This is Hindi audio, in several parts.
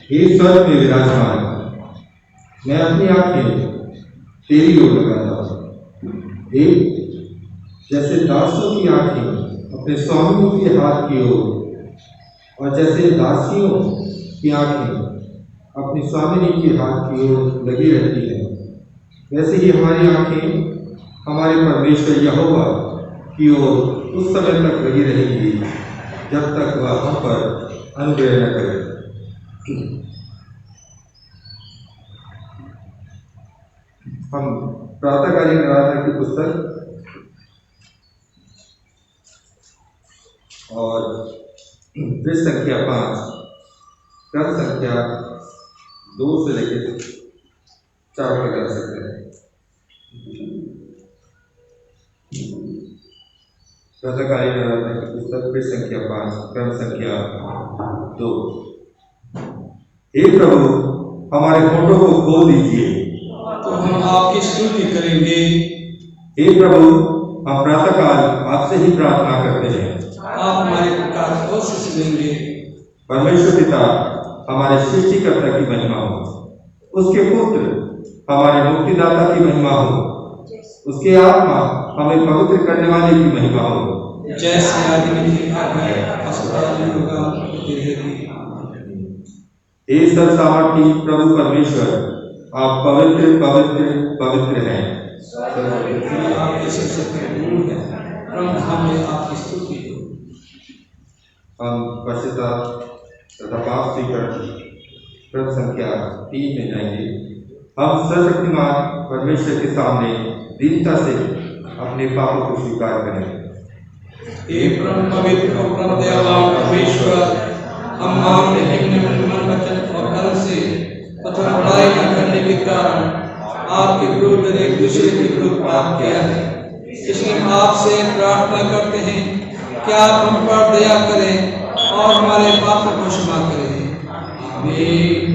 हे स्वर्ग में विराजमान, मैं अपनी आंखें तेरी ओर लगाता हूँ। जैसे दासों की आंखें अपने स्वामियों के हाथ की ओर और जैसे दासियों की आंखें अपनी स्वामिनी के हाथ की ओर लगी रहती है, वैसे ही हमारी आंखें हमारे परमेश्वर यहोवा की ओर उस समय तक लगी रहेंगी जब तक वह हम पर अनुग्रह न करे। हम प्रातःकालीन आराधना की पुस्तक और पृष्ठ संख्या 5, क्रम संख्या 2 से लेकर 4 तक कर सकते हैं। प्रातःकालीन आराधना की पुस्तक पृष्ठ संख्या 5, क्रम संख्या 2। हे प्रभु, हमारे होठों को खोल दीजिए तो हम आपकी स्तुति करेंगे। हे प्रभु, हम प्रातःकाल आपसे ही प्रार्थना करते हैं। आप हमारे पुकार को सुनेंगे। परमेश्वर पिता हमारे सृष्टिकर्ता की महिमा हो, उसके पुत्र हमारे मुक्तिदाता की महिमा हो, उसके आत्मा हमें पवित्र करने वाले की महिमा हो। जैसे आदि में लिखा है, अस्पताल में होगा हे सर्वसामर्थी प्रभु परमेश्वर, आप पवित्र पवित्र पवित्र हैं। आपके पूर्ण है, हमें आपकी स्तुति हो। हम पश्चाताप तथा पाप स्वीकृति क्रम संख्या 3 में जाएंगे। हम सर्वशक्तिमान परमेश्वर के सामने दीनता से अपने पापों को स्वीकार करें। हे परम पवित्र और परम दयावान परमेश्वर, हम मानते हैं कि मन वचन और कर्म से तथा बुराई न करने के कारण आपके विरुद्ध एक दूसरे के विरुद्ध पाप किया है। इसलिए हम आपसे प्रार्थना करते हैं कि आप हम पर दया करें और हमारे पापों को क्षमा करें। आमीन।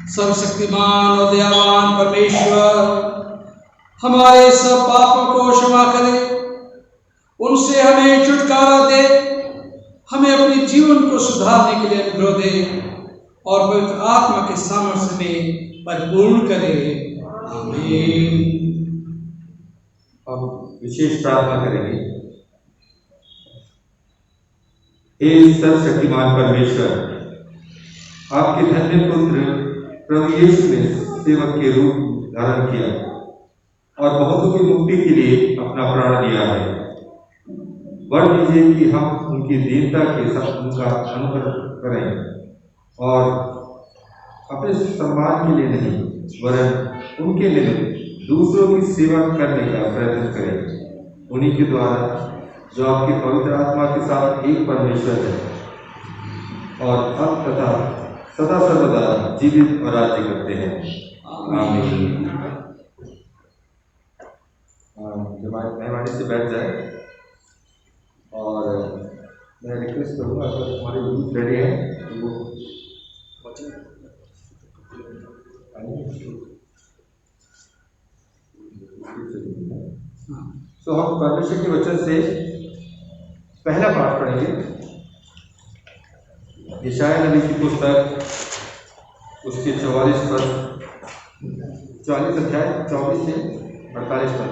सर्वशक्तिमान और दयावान परमेश्वर, हमारे सब पापों को क्षमा करें, उनसे हमें छुटकारा दे, हमें अपने जीवन को सुधारने के लिए अनुग्रह दे और पवित्र आत्मा के सामर्थ्य में परिपूर्ण करे। आमीन। अब विशेष प्रार्थना करेंगे। हे सर्वशक्तिमान परमेश्वर, आपके धन्य पुत्र प्रभु यीशु ने सेवक के रूप धारण किया और बहुतों की मुक्ति के लिए अपना प्राण दिया है। वर दीजिए कि हम उनकी दीनता के साथ उनका अनुकरण करें और अपने सम्मान के लिए नहीं वरन उनके निमित्त दूसरों की सेवा करने का प्रयत्न करें, उन्हीं के द्वारा जो आपकी पवित्र आत्मा के साथ एक परमेश्वर है और अब तथा सदा सर्वदा जीवित और राज्य करते हैं। आमीन। मेहरबानी से बैठ जाए और मैं रिक्वेस्ट करूँगा अगर हमारे यूथ रेडी हैं तो वो तो हम परमेश्वर के वचन से पहला पाठ पढ़ेंगे। यशायाह नबी की पुस्तक उसके 44 अध्याय 24 से 48 पद।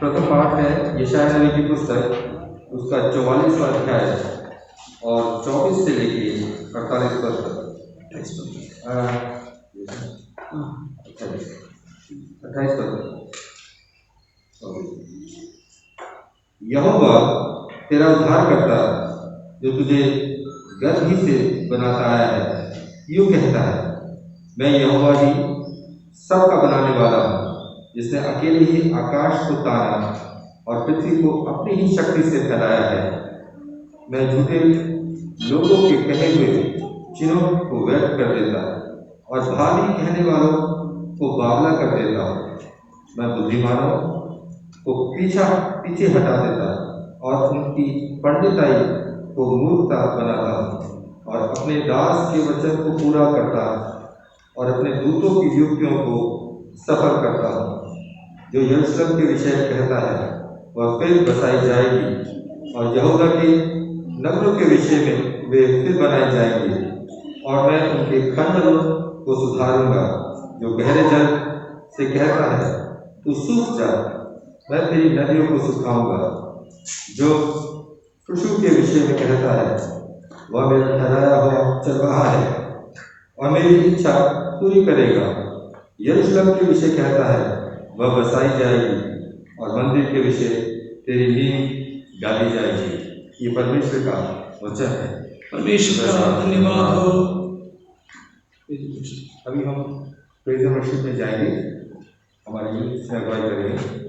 प्रथम पाठ है यशायाह नबी की पुस्तक उसका 44वां अध्याय और 24 से लेके 48 पद तक। 28 पद। यहोवा तेरा उद्धारकर्ता जो तुझे गर्भ ही से बनाता आया है, यूं कहता है, मैं यहोवा ही सबका बनाने वाला हूँ, जिसने अकेले ही आकाश को ताना और पृथ्वी को अपनी ही शक्ति से फैलाया है। मैं झूठे लोगों के कहे हुए चिन्हों को व्यर्थ कर देता और भावी कहने वालों को बावला कर देता हूँ। मैं बुद्धिमानों को पीछे हटा देता और उनकी पंडिताई को मूर्खता बनाता हूँ और अपने दास के वचन को पूरा करता और अपने दूतों की युक्तियों को सफल करता हूँ। जो यरूशलेम के विषय कहता है वह फिर बसाई जाएगी और यहूदा के नगरों के विषय में वे फिर बनाए जाएंगे और मैं उनके खंडरों को सुधारूंगा। जो गहरे जल से कहता है तू सूख जा, मैं तेरी नदियों को सुखाऊंगा। जो खुशू के विषय में कहता है वह मेरा ठहराया हुआ चरवाहा है और मेरी इच्छा पूरी करेगा। यरूशलेम के विषय कहता है वह बसाई जाएगी और मंदिर के विषय तेरी नींव डाली जाएगी। ये परमेश्वर का वचन है। परमेश्वर का धन्यवाद हो। अभी हम प्रेज़ एंड वर्शिप में जाएंगे, हमारी यूथ में अगुवाई करेंगे।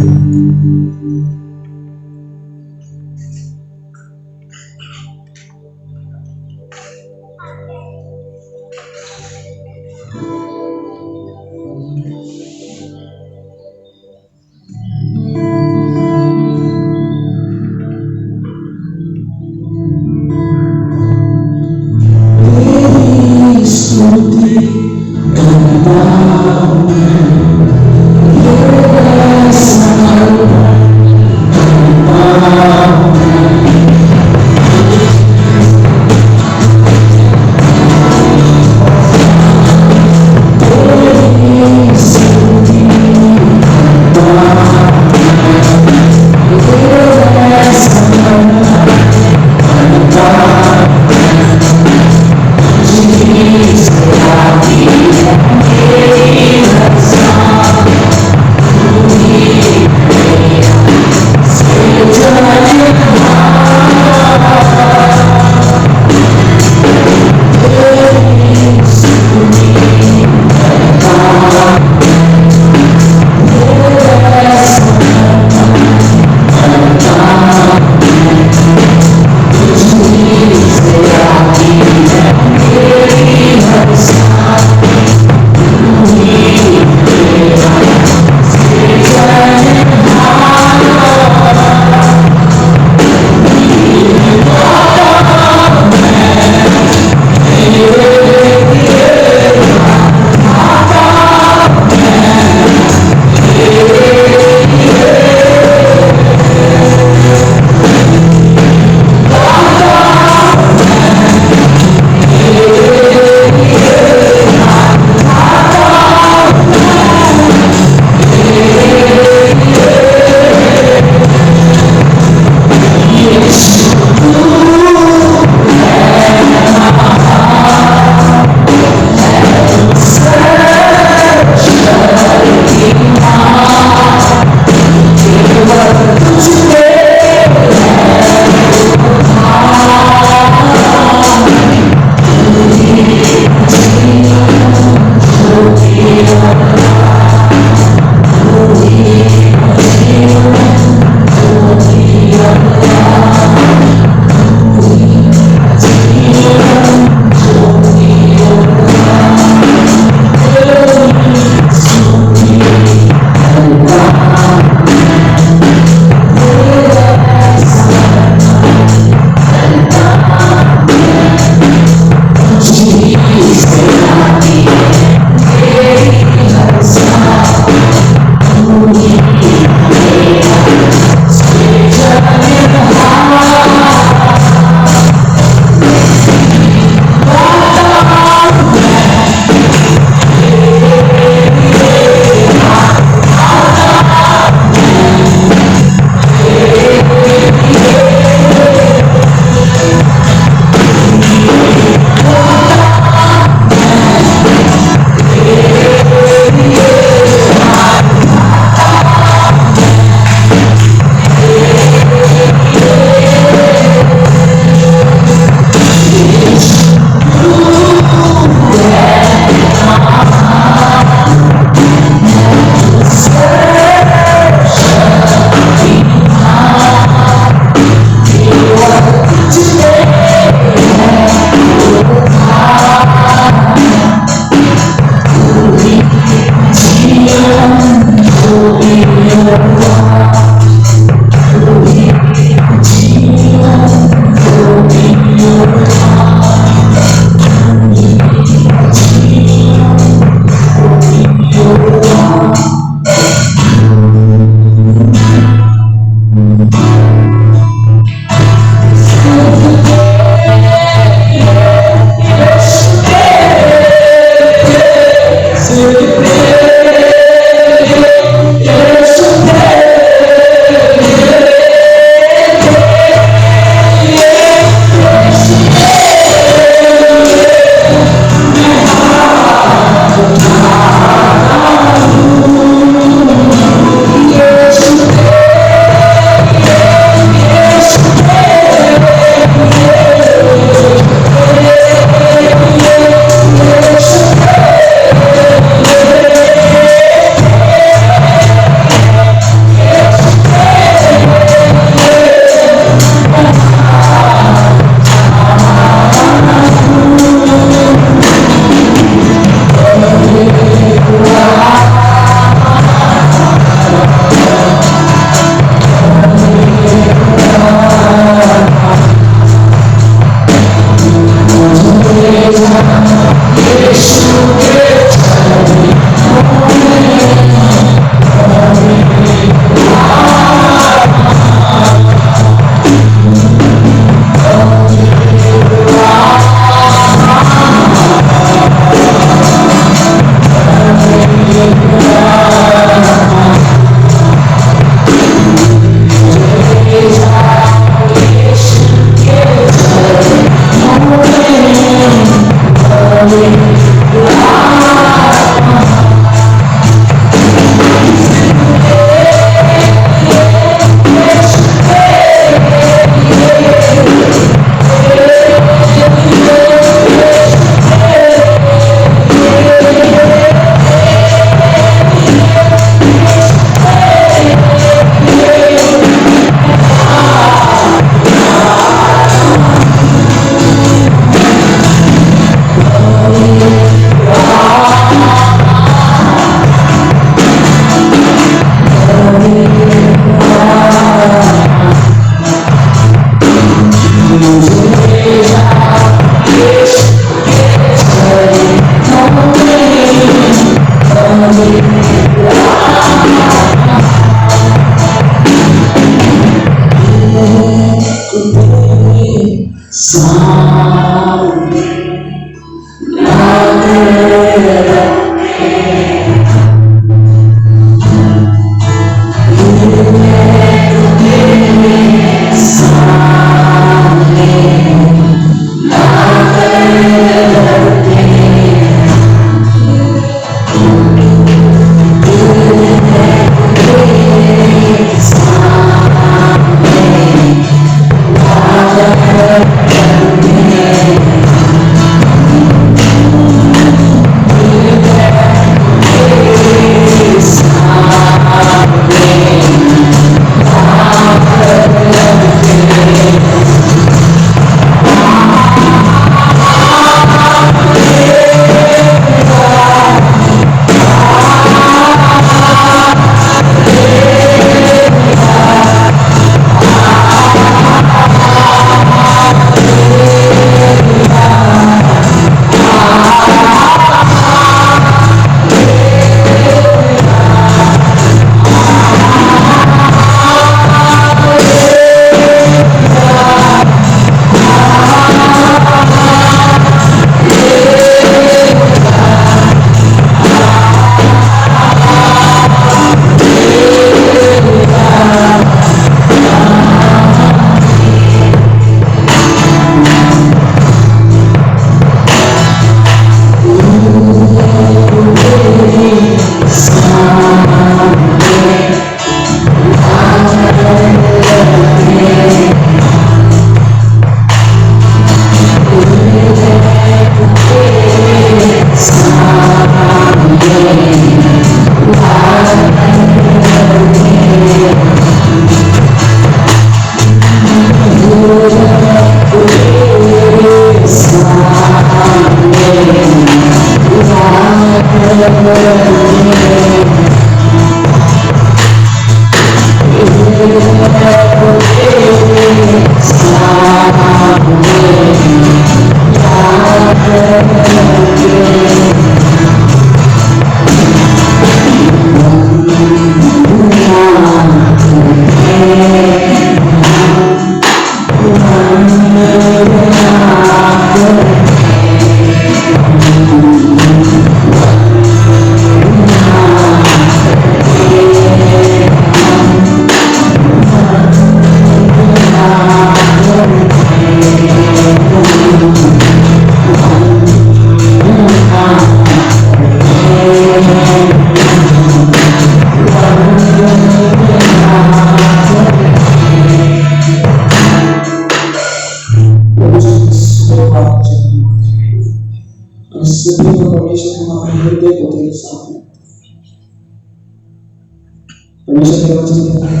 परमेश्वर के वचन कहता है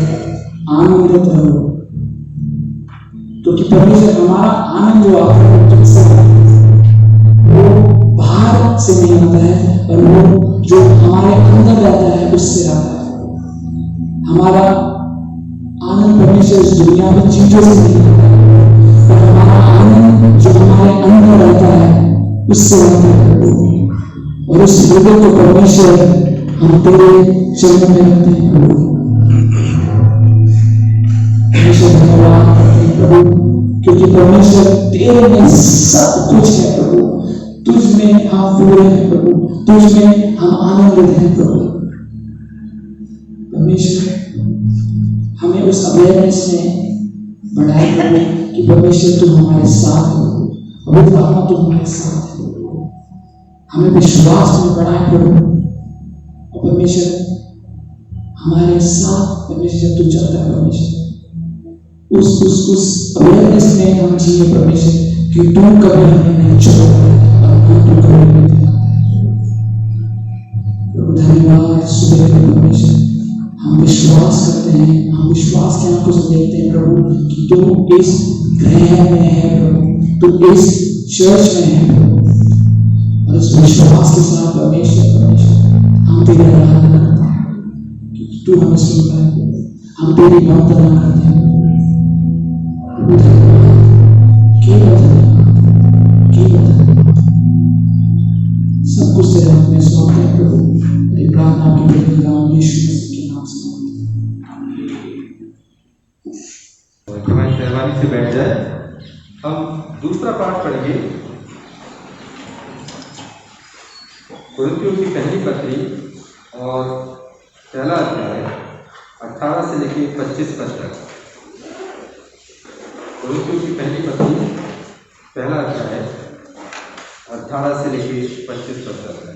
आनंदित रहो, क्योंकि परमेश्वर हमारा आनंद जो आता है तुमसे वो बाहर से नहीं आता है, और वो जो हमारे अंदर रहता है उससे आता है। हमारा आनंद परमेश्वर इस दुनिया में चीजों से नहीं आता है, पर हमारा आनंद जो हमारे अंदर रहता है उससे आता है। और उस हृदय को परमेश्वर हम तेरे चरणों में रखते हैं परमेश्वर, धन्यवाद करते हैं प्रभु, क्योंकि परमेश्वर तेरे में सब कुछ है प्रभु। तुझ में हम पूरे हैं प्रभु, तुझ में हम आनंदित हैं प्रभु। परमेश्वर हमें उस अवेयरनेस में बढ़ाए प्रभु कि परमेश्वर तू हमारे साथ है, पवित्र आत्मा तू हमारे साथ है। हमें विश्वास में बढ़ाए प्रभु, और परमेश्वर हमारे साथ परमेश्वर जब तू चलता है परमेश्वर उस अवेयरनेस में हम जिए परमेश्वर कि तू कभी हमें नहीं छोड़ता और तू कभी नहीं दिलाता है प्रभु। धन्यवाद सुबह के परमेश्वर, हम विश्वास करते हैं, हम विश्वास के आंखों से देखते हैं प्रभु कि तू इस ग्रह में है प्रभु, तू इस चर्च में है प्रभु। और इस विश्वास के साथ परमेश्वर हम तेरी आराधना करते हैं क्योंकि तू हमें सुनता है, हम तेरी वंदना करते हैं। सब कुछ तेरे हाथ में सौंपते हैं प्रभु। तेरी प्रार्थना की बेटी राम यीशु मसीह के नाम से हमारी मेहरबानी से बैठ जाए। हम दूसरा पाठ पढ़ेंगे, कुरिन्थियों की पहली पत्री और पहला अध्याय 18 से लेकर 25 पद तक। कुरिन्थियों की पहली पत्री पहला अध्याय 18 से लेकर 25 पद तक है।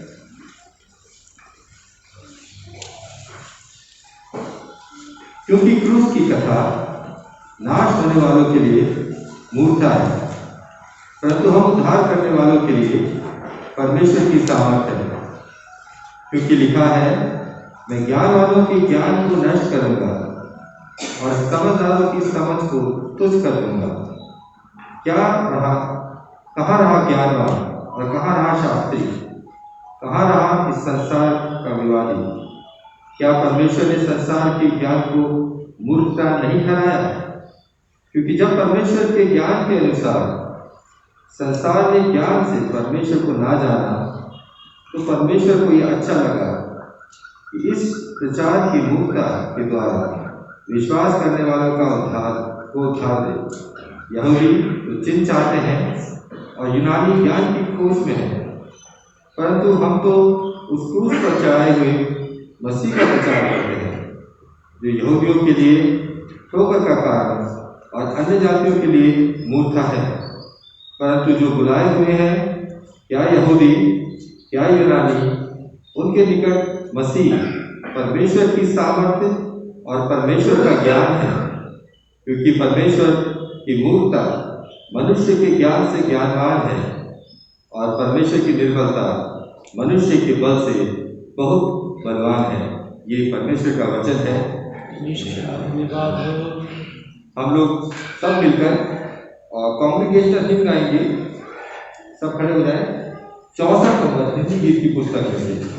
क्योंकि क्रूस की कथा नाश होने वालों के लिए मूर्खता है, परंतु हम उद्धार करने वालों के लिए परमेश्वर की सामर्थ्य है। क्योंकि लिखा है, मैं ज्ञान वालों के ज्ञान को नष्ट करूंगा और समझदारों की समझ को तुच्छ कर दूंगा। कहाँ रहा ज्ञानवान और कहाँ रहा शास्त्री, कहाँ रहा इस संसार का विवादी? क्या परमेश्वर ने संसार के ज्ञान को मूर्खता नहीं ठहराया? क्योंकि जब परमेश्वर के ज्ञान के अनुसार संसार ने ज्ञान से परमेश्वर को ना जाना, तो परमेश्वर को यह अच्छा लगा कि इस प्रचार की मूर्खता के द्वारा विश्वास करने वालों का उद्धार दे। यहूदी तो चिन्ह चाहते हैं और यूनानी ज्ञान की खोज में है, परंतु हम तो उस क्रूस पर चढ़ाए हुए मसीह का प्रचार करते हैं, जो यहूदियों के लिए ठोकर का कारण और अन्य जातियों के लिए मूर्खता है। परंतु जो बुलाए हुए हैं, क्या यहूदी क्या यूनानी, उनके निकट मसीह परमेश्वर की सामर्थ्य और परमेश्वर का ज्ञान है। क्योंकि परमेश्वर की मूर्खता मनुष्य के ज्ञान से ज्ञानवान है, और परमेश्वर की निर्बलता मनुष्य के बल से बहुत बलवान है। ये परमेश्वर का वचन है। हम लोग सब मिलकर और कॉन्ग्रीगेशनल हिम्न गाएंगे। सब खड़े हो जाए। 64 नंबर हिंदी गीत की पुस्तक है।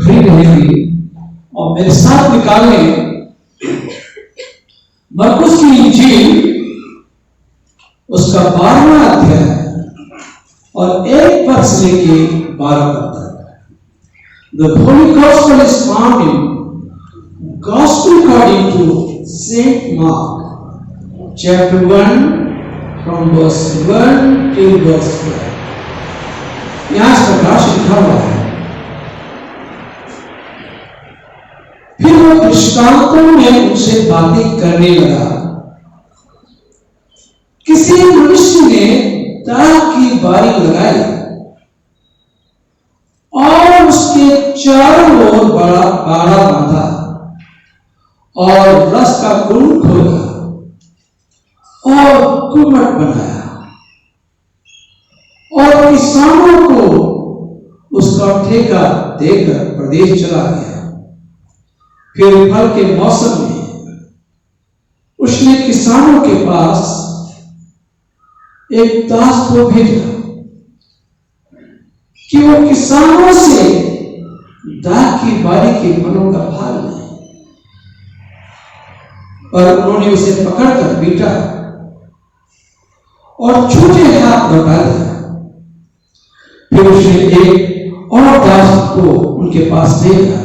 खड़ी रहेगी और मेरे साथ निकालें मरकुस की इंजील उसका 12वां अध्याय और 1 पद से लेके 12 पद तक। The Holy Gospel is found in Gospel according to Saint Mark, chapter 1, from verse 1 till verse 12। यहाँ इस प्रकार से लिखा हुआ है, फिर वो दृष्टांतों में उनसे बातें करने लगा। किसी मनुष्य ने दाख की बारी लगाई और उसके चारों ओर बड़ा बाड़ा बांधा और रस का कुंड खोला और कुमट बनाया और किसानों को उसका ठेका देकर प्रदेश चला गया। फिर फल के मौसम में उसने किसानों के पास एक दास को भेजा कि वो किसानों से दाख की बारी के मनों का भार लें, पर उन्होंने उसे पकड़कर पीटा और छूटे हाथ लौटा दिया। फिर उसने एक और दास को उनके पास भेजा,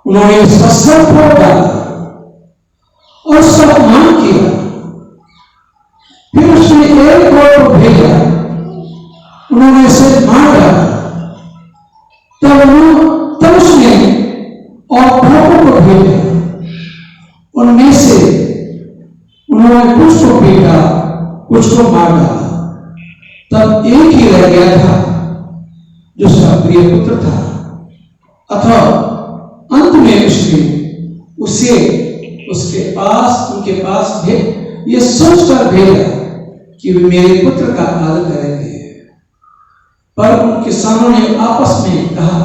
उन्होंने उसका सर फोड़ डाला और सब अपमान किया। फिर उसने एक और को भेजा, उन्होंने उसे मार डाला। तब उसने और भोगों को भेजा, उनमें से उन्होंने कुछ को पीटा, कुछ को मार डाला। तब एक ही रह गया था जो उसका प्रिय पुत्र था। अतः अंत में उसने उनके पास ये सोचकर भेजा कि वे मेरे पुत्र का आदर करेंगे। पर उन किसानों ने आपस में कहा,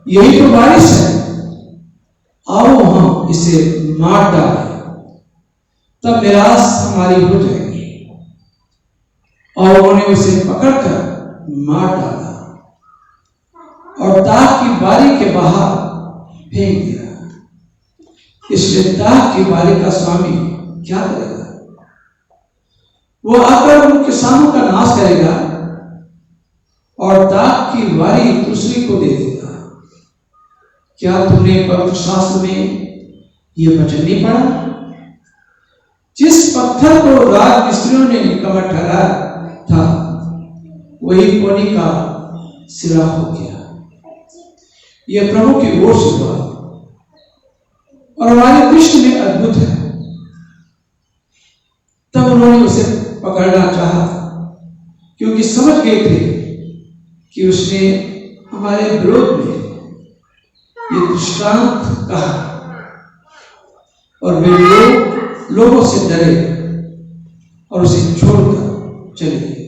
यही तो बारिश है, आओ हम इसे मार डालें, तब निराश हमारी हो जाएगी। और उन्होंने उसे पकड़कर मार डाला और दाख की बारी के बाहर फेंक दिया। इसलिए दाख की बारी का स्वामी क्या करेगा? वो आकर उन किसानों का नाश करेगा और दाख की बारी दूसरी को दे देगा। क्या तुमने पवित्र शास्त्र में यह वचन नहीं पढ़ा? जिस पत्थर को राजमिस्त्रियों ने निकम्मा ठहराया था, वही कोनी का सिरा हो गया। यह प्रभु की ओर से हुआ और हमारे दृष्टि में अद्भुत है। तब उन्होंने उसे पकड़ना चाहा, क्योंकि समझ गए थे कि उसने हमारे विरोध में ये दृष्टांत कहा, और वे लोगों से डरे और उसे छोड़कर चले गए।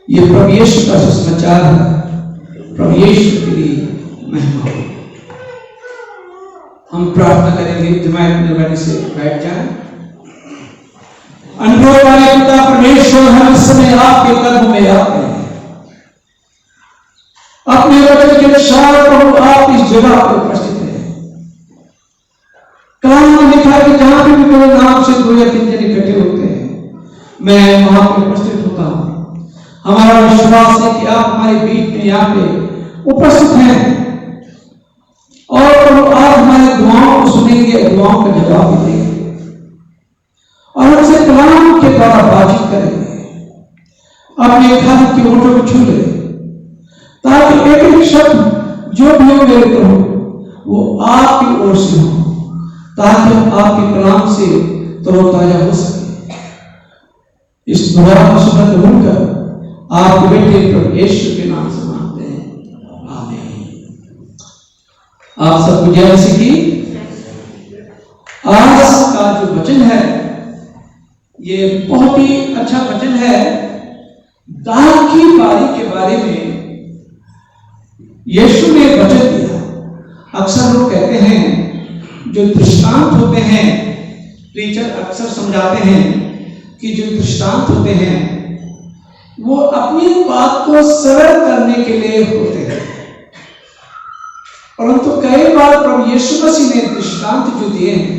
ये प्रभु यीशु का सुसमाचार है। प्रभु यीशु के लिए महिमा हो। हम प्रार्थना करेंगे, जमात निर्वाणी से बैठ जाएं। अनुभव वाले पिता परमेश्वर, हम इस समय आपके कदमों में आते हैं। अपने वचन के अनुसार प्रभु आप इस जगह पर उपस्थित हैं। कलाम में लिखा है कि जहां भी मेरे नाम से 2 या 3 जन इकट्ठे होते हैं, मैं वहां पर उपस्थित होता हूं। हमारा विश्वास है कि आप हमारे बीच में यहाँ पे उपस्थित हैं और प्रभु आप हमारी दुआओं को सुनेंगे, दुआओं का जवाब भी देंगे और हमसे कलाम के द्वारा बातचीत करेंगे। अपने खाने की ओठों को छू ले, ताकि एक एक शब्द जो भी हो मेरे प्रभु वो आपकी ओर से हो, ताकि हम आपके कलाम से तरोताजा हो सके। इस दुआ को सुनकर आपके बेटे प्रभु यीशु के नाम से मांगते हैं, आमीन। आप सबको जय मसीह की। आज का जो वचन है ये बहुत ही अच्छा वचन है। दाख की बारी के बारे में यीशु ने वचन दिया। अक्सर लोग कहते हैं, जो दृष्टांत होते हैं, प्रीचर अक्सर समझाते हैं कि जो दृष्टांत होते हैं वो अपनी बात को सरल करने के लिए होते हैं, परंतु कई बार प्रभु यीशु मसीह ने दृष्टांत जो दिए हैं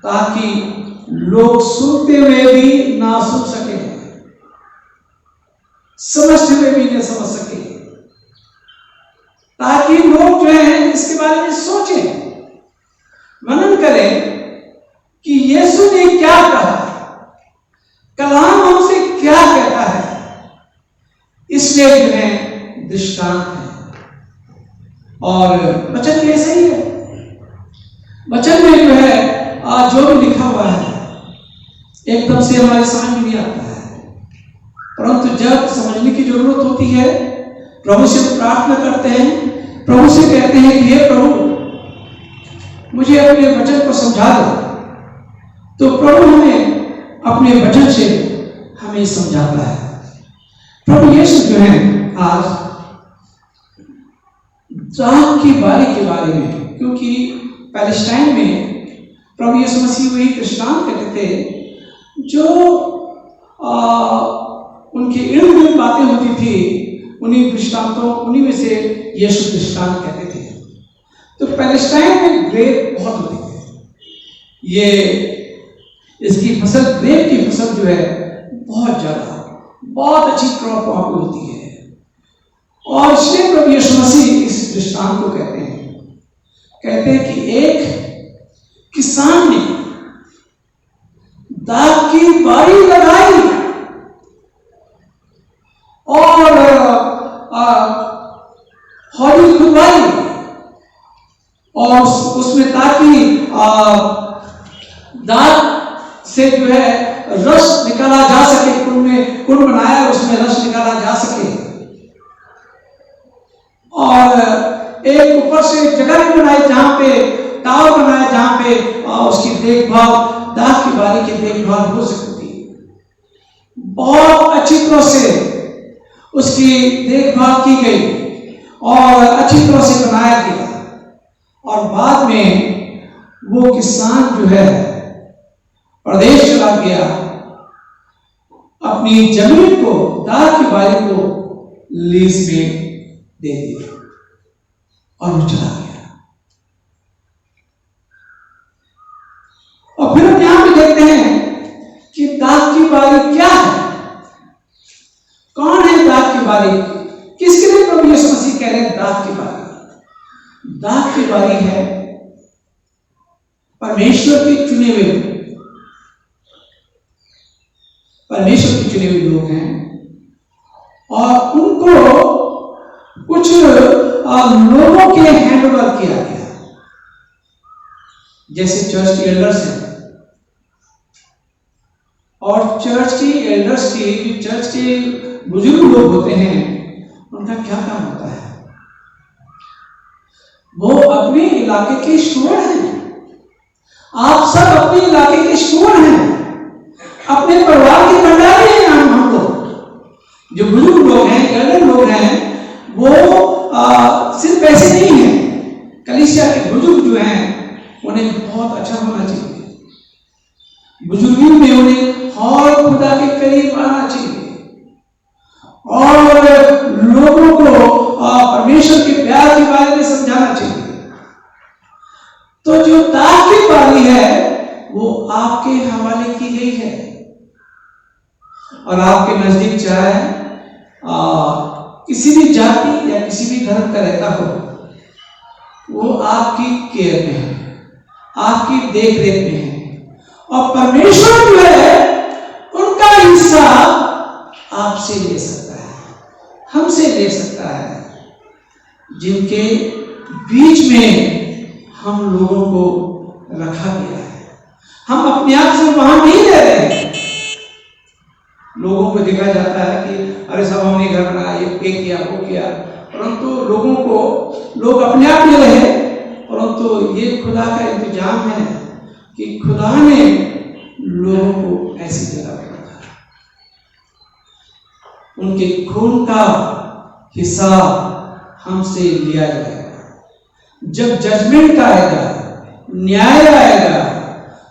ताकि लोग सुनते हुए भी ना सुन सके, समझते हुए भी ना समझ सके, ताकि लोग जो है इसके बारे में सोचें, मनन करें कि यीशु ने क्या कहा, कलाम हमसे क्या कहता है। इसलिए जो है दृष्टांत है। और वचन ऐसे ही है। वचन में जो है जो भी लिखा हुआ है एकदम से हमारे समझ में नहीं आता है, परंतु जब समझने की जरूरत होती है प्रभु से प्रार्थना करते हैं, प्रभु से कहते हैं कि हे प्रभु मुझे अपने वचन को समझा दो, तो प्रभु हमें अपने वचन से हमें समझाता है। प्रभु यीशु जो है आज दाख की बारी के बारे में, क्योंकि पैलेस्टाइन में प्रभु यीशु मसीह वही दृष्टांत कहते थे जो उनके इर्द गिर्द बातें होती थी उन्हीं दृष्टांतों, उन्हीं में से यीशु दृष्टांत कहते थे। तो पैलेस्टाइन में ग्रेप बहुत होती है, ये इसकी फसल, ग्रेप की फसल जो है बहुत ज्यादा, बहुत अच्छी क्रॉप वहां पर होती है। और इसलिए प्रभु यीशु मसीह इस दृष्टांत को कहते हैं कि एक किसान ने दाख की बारी लगाई और हौदी खुदवाई और उसमें ताकि दाख से जो है रस निकाला जा सके, कुंड बनाया, उसमें रस निकाला जा सके। और एक ऊपर से जगह भी बनाई जहां पे टावर बनाया, जहां पे उसकी देखभाल, दाख की बारी की देखभाल हो सकती है। बहुत अच्छी तरह से उसकी देखभाल की गई और अच्छी तरह से बनाया गया। और बाद में वो किसान जो है प्रदेश चला गया, अपनी जमीन को, दाख की बारी को लीज में दे दिया और वो चला गया। और फिर हम यहां पे देखते हैं कि दाख की बारी क्या है, कौन है दाख की बारी, किसके लिए प्रभु यीशु मसीह कह रहे हैं दाख की बारी? दाख की बारी है परमेश्वर के चुने हुए, परमेश्वर के चुने हुए लोग हैं और उनको कुछ लोगों के हैंडओवर किया गया, जैसे चर्च के एल्डर्स हैं। और चर्च की एल्डर्स की, चर्च के बुजुर्ग लोग होते हैं, उनका क्या काम होता है? वो अपने इलाके के स्टूअर्ड हैं। आप सब अपने इलाके के स्टूअर्ड हैं, अपने परिवार के भंडारी हैं। हम लोग जो बुजुर्ग लोग हैं, एल्डर लोग हैं, वो सिर्फ ऐसे नहीं है। कलीसिया के बुजुर्ग जो हैं उन्हें बहुत अच्छा होना चाहिए, बुजुर्गी में उन्हें और खुदा के करीब आना चाहिए और लोगों को परमेश्वर के प्यार के बारे में समझाना चाहिए। तो जो दाख की बारी है वो आपके हवाले की गई है और आपके नजदीक चाहे किसी भी जाति या किसी भी धर्म का रहता हो, वो आपकी केयर में है, आपकी देख रेख में है। और परमेश्वर जो है उनका हिस्सा आपसे ले सकता है, हमसे ले सकता है, जिनके बीच में हम लोगों को रखा गया है। हम अपने आप से वहां नहीं रह रहे हैं। लोगों को देखा जाता है कि अरे सब हमने घर बनाया, ये किया, वो किया, परंतु लोगों को, लोग अपने आप में रहे, परंतु ये खुदा का इंतजाम है कि खुदा ने लोगों को ऐसी जगह पर रखा, उनके खून का हिसाब हमसे लिया जाएगा। जब जजमेंट आएगा, न्याय आएगा,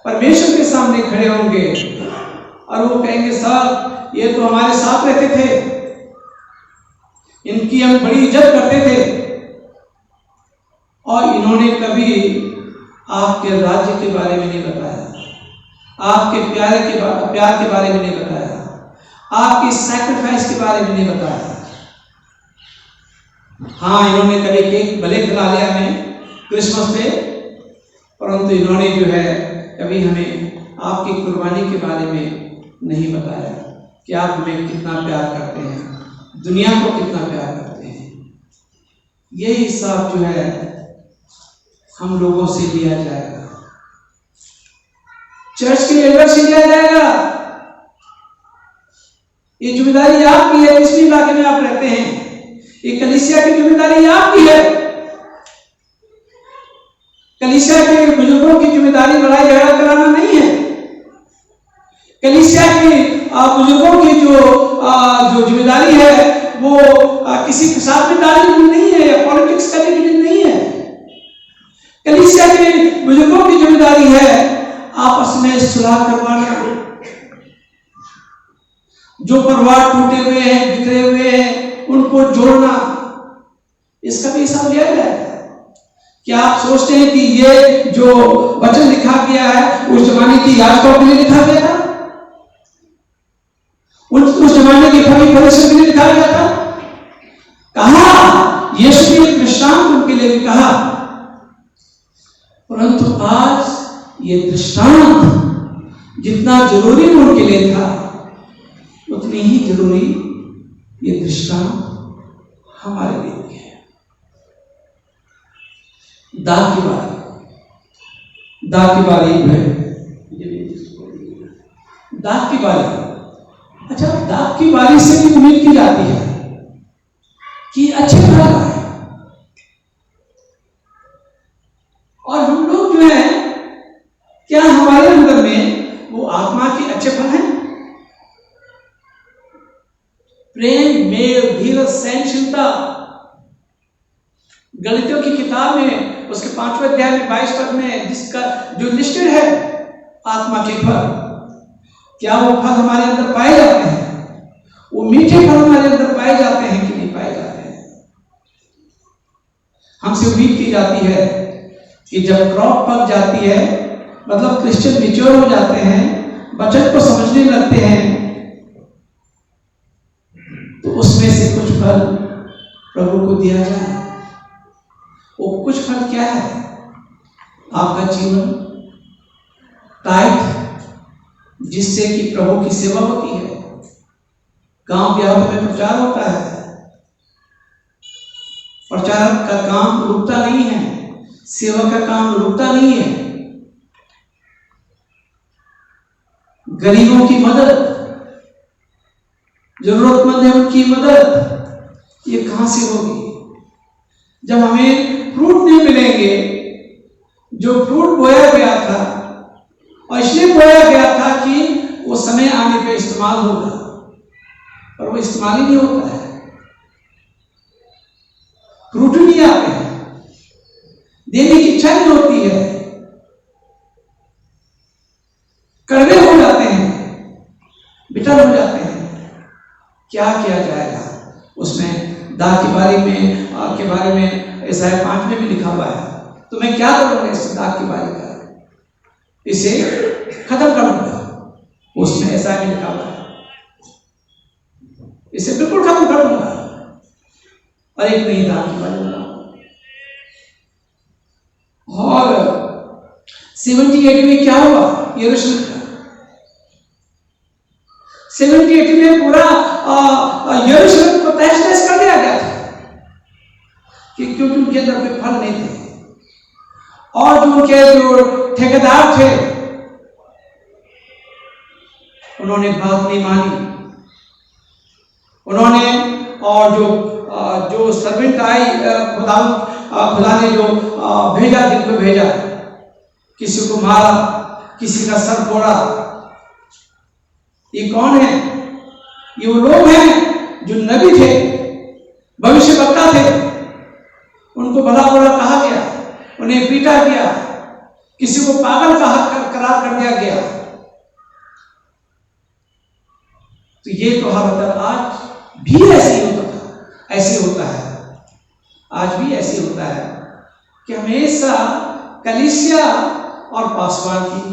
परमेश्वर के सामने खड़े होंगे और वो कहेंगे साहब ये तो हमारे साथ रहते थे, इनकी हम बड़ी इज्जत करते थे और इन्होंने कभी आपके राज्य के बारे में नहीं बताया, आपके प्यार के बारे में नहीं बताया, आपकी सैक्रिफाइस के बारे में नहीं बताया। हाँ, इन्होंने कभी केक भले खिला लिया हमें क्रिसमस पे, परंतु इन्होंने जो है कभी हमें आपकी कुर्बानी के बारे में नहीं बताया कि आप हमें कितना प्यार करते हैं, दुनिया को कितना प्यार करते हैं। ये हिसाब जो है हम लोगों से लिया जाएगा, चर्च के एल्डर से लिया जाएगा। ये जिम्मेदारी आपकी है, जिस भी इलाके में आप रहते हैं, ये कलीसिया की जिम्मेदारी आपकी है। कलीसिया के बुजुर्गों की जिम्मेदारी लड़ाई झगड़ा कराना नहीं है। कलीसिया के बुजुर्गों की जो जिम्मेदारी है वो किसी के साथ में डालने की नहीं है या पॉलिटिक्स करने की नहीं है। कलीसिया के बुजुर्गों की जिम्मेदारी है आपस में सुलह करवाना। जो परिवार टूटे हुए हैं, बिखरे हुए हैं, उनकी उनको जोड़ना, इसका भी हिसाब लिया जाएगा। क्या आप सोचते हैं कि ये जो वचन लिखा गया है उस जमाने की याजकों के लिए लिखा गया था? उस जमाने के फरीसियों के लिए लिखा गया था? कहा यीशु ने एक दृष्टांत उनके लिए भी कहा, परंतु आज ये दृष्टांत जितना जरूरी उनके लिए था उतनी ही जरूरी ये दृष्टांत हमारे लिए भी है। दाग की बारी, दाग की बारी है, दाग की बारी। अच्छा, दाग की बारी से भी उम्मीद की जाती है कि अच्छे फल आए, और हम लोग जो है, क्या हमारे अंदर में वो आत्मा के अच्छे फल हैं? प्रेम, मेल, धीरज, सहनशीलता। गलतियों की किताब में उसके 5वें अध्याय में 22 पद में जिसका जो लिस्टेड है आत्मा के फल, क्या वो फल हमारे अंदर पाए जाते हैं? वो मीठे फल हमारे अंदर पाए जाते हैं कि नहीं पाए जाते हैं? हमसे उम्मीद की जाती है कि जब क्रॉप पक जाती है, मतलब क्रिश्चियन मैच्योर हो जाते हैं, वचन को समझने लगते हैं, तो उसमें से कुछ फल प्रभु को दिया जाए। वो कुछ फल क्या है? आपका जीवन, टाइट, जिससे कि प्रभु की सेवा होती है। गांव देहात में प्रचार होता है, प्रचारक का काम रुकता नहीं है, सेवा का काम रुकता नहीं है। गरीबों की मदद, जरूरतमंद है उनकी मदद, ये कहां से होगी जब हमें फ्रूट नहीं मिलेंगे? जो फ्रूट बोया गया था, और इसलिए बोया गया था कि वो समय आने पे इस्तेमाल होगा, और वो इस्तेमाल ही नहीं होता है। फ्रूट नहीं आते हैं, देने की इच्छा नहीं होती है, कड़वे हो जाते हैं, बिटर हो जाते हैं। क्या किया जाएगा? उसमें दाग की बारी में के बारे में यशायाह 5 में भी लिखा हुआ है। तो मैं क्या करूंगा इस दाग की बारी का? इसे खत्म करूंगा। उसमें यशायाह में लिखा हुआ है, इसे बिल्कुल खत्म कर दूंगा और एक नई दाग की बारी बनाऊंगा। और 70-80 में क्या हुआ यरूशलेम का? 70-80 में पूरा यरूशलेम को तहस-नहस कर दिया गया था, क्योंकि उनके अंदर कोई फल नहीं थे, और जो उनके जो ठेकेदार थे उन्होंने बात नहीं मानी। उन्होंने, और जो सर्वेंट आई, खुदा ने जो भेजा, जिनको भेजा, किसी को मारा, किसी का सर फोड़ा। ये कौन है? ये वो लोग हैं जो नबी थे, भविष्यवक्ता थे। उनको भला बुरा कहा गया, उन्हें पीटा गया, किसी को पागल करार कर दिया गया। तो ये तो हालत आज भी ऐसे ही होता था, ऐसे होता है, आज भी ऐसे होता है कि हमेशा कलीसिया और पासवान की,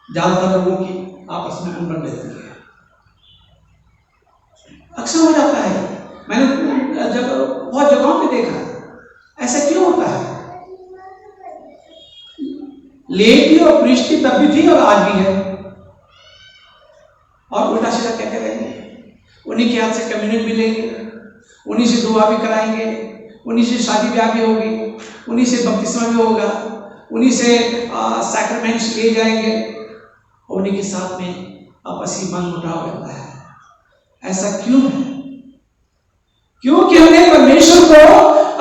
ज्यादातर लोगों की आपस में उलझन रहती है। अक्सर हो जाता है, मैंने बहुत जगहों पे देखा, ऐसा क्यों होता है? लेटी और पृष्ठी तब भी थी और आज भी है, और उल्टा सीधा कहते रहेंगे। उन्हीं के हाथ से कम्युनियन भी लेंगे, उन्हीं से दुआ भी कराएंगे, उन्हीं से शादी ब्याह भी होगी, उन्हीं से बपतिस्मा भी होगा, उन्हीं से सैक्रामेंट्स लिए जाएंगे, और उन्हीं के साथ में आपसी मनमुटाव रहता है। ऐसा क्यों है? क्योंकि हमने परमेश्वर को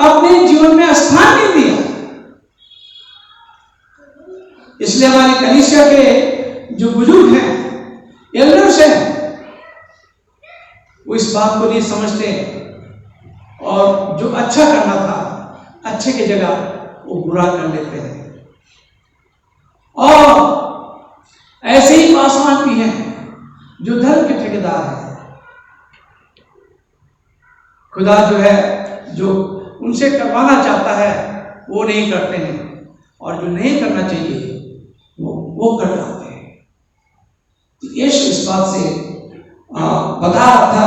अपने जीवन में स्थान नहीं दिया। इसलिए हमारी कलीसिया के जो बुजुर्ग हैं, एल्डर्स हैं, वो इस बात को नहीं समझते, और जो अच्छा करना था, अच्छे की जगह वो बुरा कर लेते हैं। और ऐसे ही पासवान भी हैं जो धर्म के ठेकेदार हैं। खुदा जो है, जो उनसे करवाना चाहता है वो नहीं करते हैं, और जो नहीं करना चाहिए वो कर डालते हैं। तो यीशु इस बात से बता रहा था,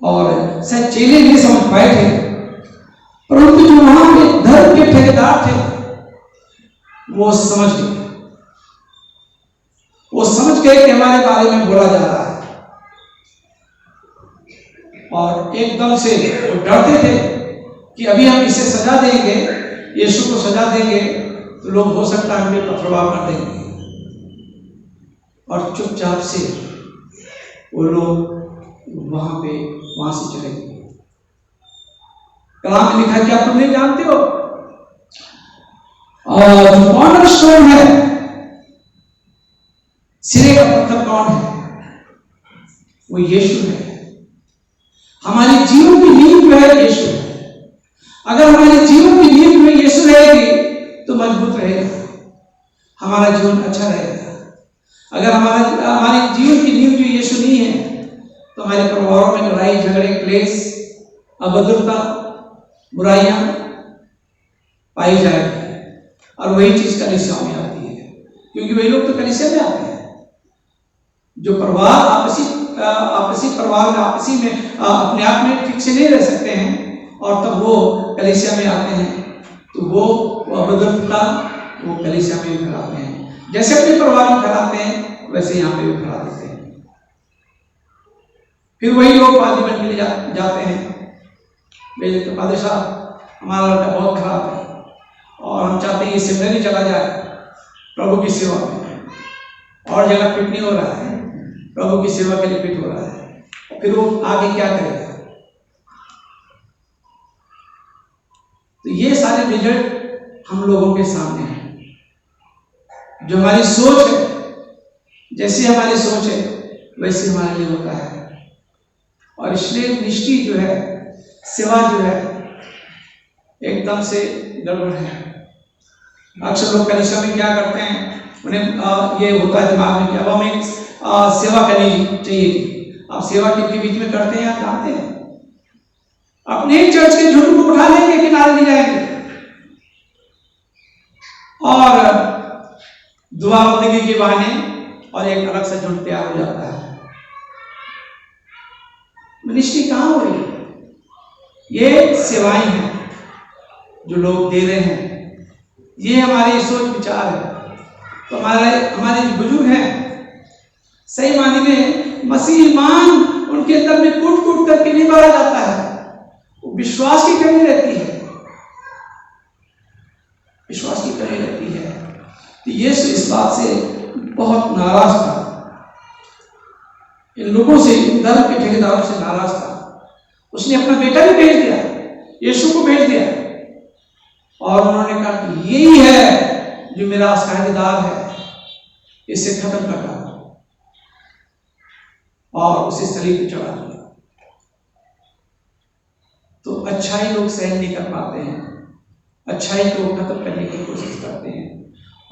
और शायद चेले नहीं समझ पाए थे, परंतु जो वहां पे धर्म के ठेकेदार थे वो समझ गए। वो समझ गए कि हमारे बारे में बोला जा रहा है, और एकदम से वो डरते थे कि अभी हम इसे सजा देंगे, यीशु को सजा देंगे तो लोग हो सकता है हमें पथरवाह कर देंगे, और चुपचाप से वो लोग वहां से चले गए। कलाम में लिखा है, क्या तुम नहीं जानते हो जो कॉर्नरस्टोन है, सिरे का पत्थर कौन है? वो यीशु है। हमारे जीवन की नींव जो है यीशु है। अगर हमारे जीवन की नींव में यीशु रहेगी तो मजबूत रहेगा, हमारा जीवन अच्छा रहेगा। अगर हमारे जीवन की नींव जो यीशु नहीं है तो हमारे परिवारों में लड़ाई झगड़े, क्लेश, अभद्रता, बुराइयां पाई जाएगी, और वही चीज कलीसिया में आती है, क्योंकि वही लोग तो कलीसिया में आते हैं जो परिवार आपसी परिवार में आपसी में अपने आप में ठीक से नहीं रह सकते हैं, और तब वो कलीसिया में आते हैं तो वो अभद्रता वो कलीसिया में भी फैलाते हैं। जैसे अपने परिवार में फैलाते हैं वैसे यहाँ पे भी फैला देते हैं। फिर वही लोग पादी बनने के लिए जाते हैं, मेरे तो पादे साहब हमारा लड़का बहुत खराब है और हम चाहते हैं ये सेमिनरी चला जाए प्रभु की सेवा में, और जगह फिट नहीं हो रहा है, प्रभु की सेवा के लिए फिट हो रहा है। फिर वो आगे क्या करेगा? तो ये सारे रिजल्ट हम लोगों के सामने हैं। जो हमारी सोच है, जैसी हमारी सोच है वैसे हमारे लिए होता है, और इसलिए निष्ठा जो है, सेवा जो है, एकदम से गड़बड़ है। अक्सर लोग कलीसिया में क्या करते हैं, उन्हें ये होता है दिमाग में कि अब हमें सेवा करनी चाहिए। आप सेवा किसके बीच में करते हैं आप जानते हैं? अपने ही चर्च के झुंड को उठा लेंगे, किनारे ले जाएंगे, और दुआ बंदगी के बहाने और एक अलग सा झुंड तैयार हो जाता है। मिनिस्ट्री कहाँ हो रही है? ये सेवाएं हैं जो लोग दे रहे हैं, ये हमारी सोच विचार है। तो हमारे जो बुजुर्ग हैं, सही मायने में मसीह ईमान उनके अंदर में कूट कूट करके नहीं भरा जाता है, वो विश्वास की कमी रहती है, विश्वास की कमी रहती है। तो यीशु इस बात से बहुत नाराज था, इन लोगों से, इन धर्म के ठेकेदारों से नाराज था। उसने अपना बेटा भी भेज दिया, यीशु को भेज दिया, और उन्होंने कहा कि यही है जो मेरा साझेदार है, इसे खत्म कर डालो, और उसे सलीब पे चढ़ा दिया। तो अच्छाई लोग सहन नहीं कर पाते हैं, अच्छाई को खत्म करने की कोशिश करते हैं,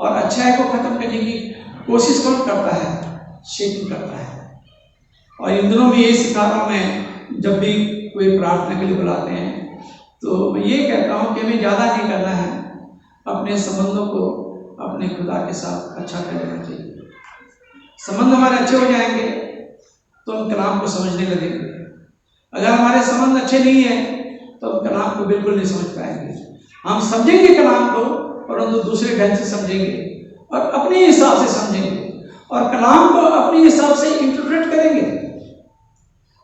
और अच्छाई को खत्म करने की कोशिश कौन करता है? शैतान करता है। और इन दिनों में ये सिखा रहा हूं मैं, जब भी कोई प्रार्थना के लिए बुलाते हैं तो मैं ये कहता हूं कि हमें ज़्यादा नहीं करना है, अपने संबंधों को अपने खुदा के साथ अच्छा कर लेना चाहिए। संबंध हमारे अच्छे हो जाएंगे तो हम कलाम को समझने लगेंगे। अगर हमारे संबंध अच्छे नहीं है तो हम कलाम को बिल्कुल नहीं समझ पाएंगे। हम समझेंगे कलाम को, परंतु दूसरे ढंग से समझेंगे और अपने हिसाब से समझेंगे, और कलाम को अपने हिसाब से इंटरप्रेट करेंगे,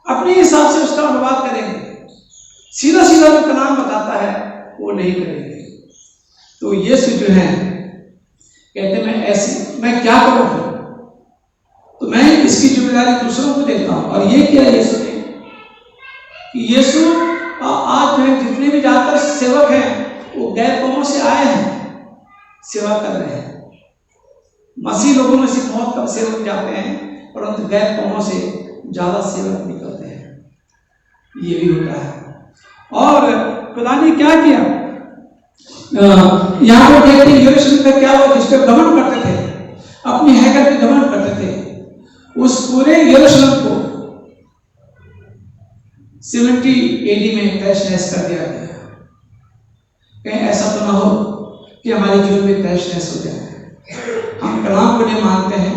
अपने हिसाब से उसका अनुवाद करेंगे। सीधा सीधा जो कलाम बताता है वो नहीं करेंगे। तो यीशु जो है कहते मैं क्या करूं फिर? तो मैं इसकी जिम्मेदारी दूसरों को देता हूं। और ये किया यीशु ने कि यीशु आज जो है जितने भी ज्यादातर सेवक हैं वो गैर कौमों से आए हैं, सेवा कर रहे हैं। मसीह लोगों में से बहुत कम सेवक जाते हैं, परंतु गैर कौमों से ज्यादा सेवक निकलते हैं, ये भी होता है। और खुदा ने क्या किया, यहाँ पर देखते हैं यरूशलेम में क्या हुआ, जिस पर घमंड करते थे, अपने हैकल पे घमंड करते थे, उस पूरे यरूशलेम को 70 AD में तहस नहस कर दिया गया। कहीं ऐसा तो ना हो कि हमारे जीवन में तहस नहस हो जाए। हम कलाम को नहीं मानते हैं,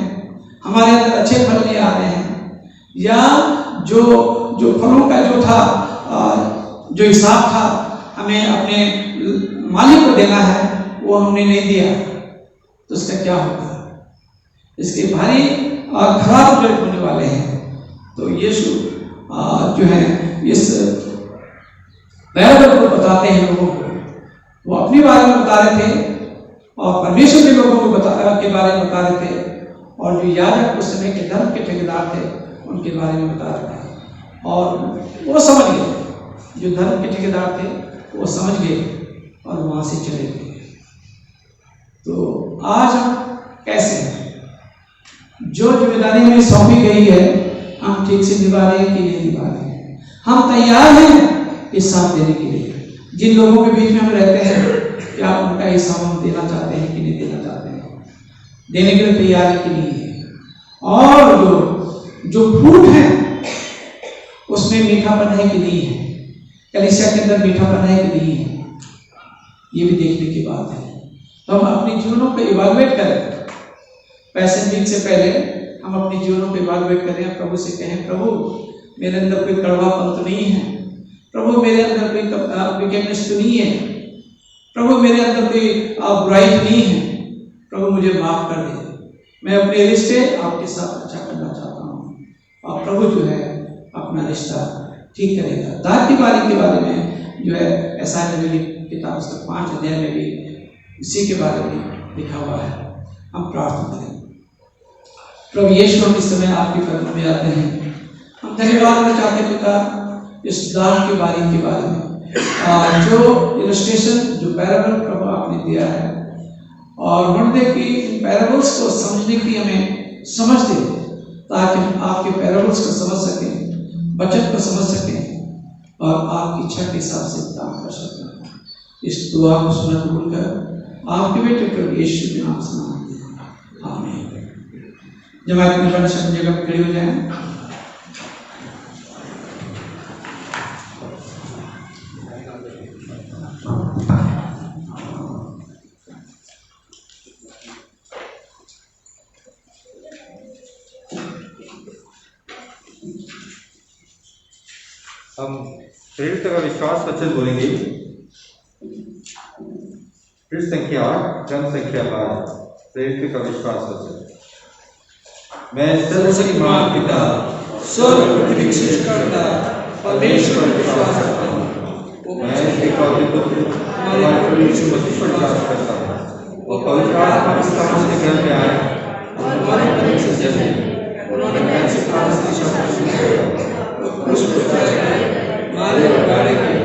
हमारे अंदर अच्छे फल नहीं आ रहे हैं, या जो फलों का जो था, जो हिसाब था हमें अपने मालिक को देना है, वो हमने नहीं दिया, तो इसका क्या होगा? इसके भारी और खराब जो होने वाले हैं। तो यीशु जो है इस पैराबल को बताते हैं लोगों को। वो अपने बारे में बता रहे थे और परमेश्वर के लोगों को के बारे में बता रहे थे, और जो याजक उस समय के धर्म के ठेकेदार थे उनके बारे में बता रहे थे। और वो समझ गए, जो धर्म के ठेकेदार थे वो समझ गए और वहां से चले गए। तो आज हम कैसे हैं? जो जिम्मेदारी हमें सौंपी गई है हम ठीक से निभा रहे हैं कि नहीं निभा रहे हैं? हम तैयार हैं इस साथ देने के लिए? जिन लोगों के बीच में हम रहते हैं, क्या उनका हिसाब हम देना चाहते हैं कि नहीं देना चाहते हैं? देने के लिए तैयार है कि नहीं है? और जो फ्रूट है उसमें मीठापन है कि नहीं है? कलीसिया के अंदर मीठापन है कि नहीं है? ये भी देखने की बात है। तो हम अपने जीवनों को इवैल्यूएट करें। पैसे वीक से पहले हम अपने जीवनों को इवैल्यूएट करें, प्रभु से कहें, प्रभु मेरे अंदर कोई कड़वापन तो नहीं है, प्रभु मेरे अंदर कोई विकेटनेस तो नहीं है, प्रभु मेरे अंदर कोई बुराई तो नहीं है, प्रभु मुझे माफ कर दे, मैं अपने रिश्ते आपके साथ अच्छा करना चाहता हूँ। और प्रभु जो है अपना रिश्ता ठीक करेगा। दाद की बारी के बारे में जो है ऐसा नबी किताब उसका 5 अध्याय में भी इसी के बारे में लिखा हुआ है। हम प्रार्थना करें। प्रभु यीशु, हम इस समय आपके कदमों में आते हैं। हम धन्यवाद करना चाहते हैं पिता इस दान की बारी के बारे में, जो इलस्ट्रेशन, जो पैराबल प्रभु आपने दिया है, और मर्दे की इन पैराबल्स को समझने की हमें समझ दे, ताकि हम आपके पैराबल्स को समझ सकें, बचत को समझ सकें और आपकी इच्छा के हिसाब से काम कर सकें। इस दुआ को सुना कबूल कर आपके बेटे प्रभु यीशु के नाम से मांगते हैं, आमीन। जमात में बड़े सब जगह पर खड़े हो जाएं। हम प्रेरित का विश्वास वचन बोलेंगे। पृष्ठ संख्या 8, क्रम संख्या 12। प्रेरित का विश्वास वचन। मैं सर्वशक्तिमान पिता, स्वर्ग पृथ्वी की सृष्टिकर्ता परमेश्वर पर विश्वास करता हूँ। मैं एक और पुत्र हमारे प्रभु यीशु मसीह पर विश्वास करता हूँ। वो पवित्र आत्मा के सामने से घर में आए और हमारे प्रभु से जन्मे। उन्होंने ऐसे प्रार्थना की शब्द वो क्रूस पर चढ़ाए गए, मारे और गाड़े गए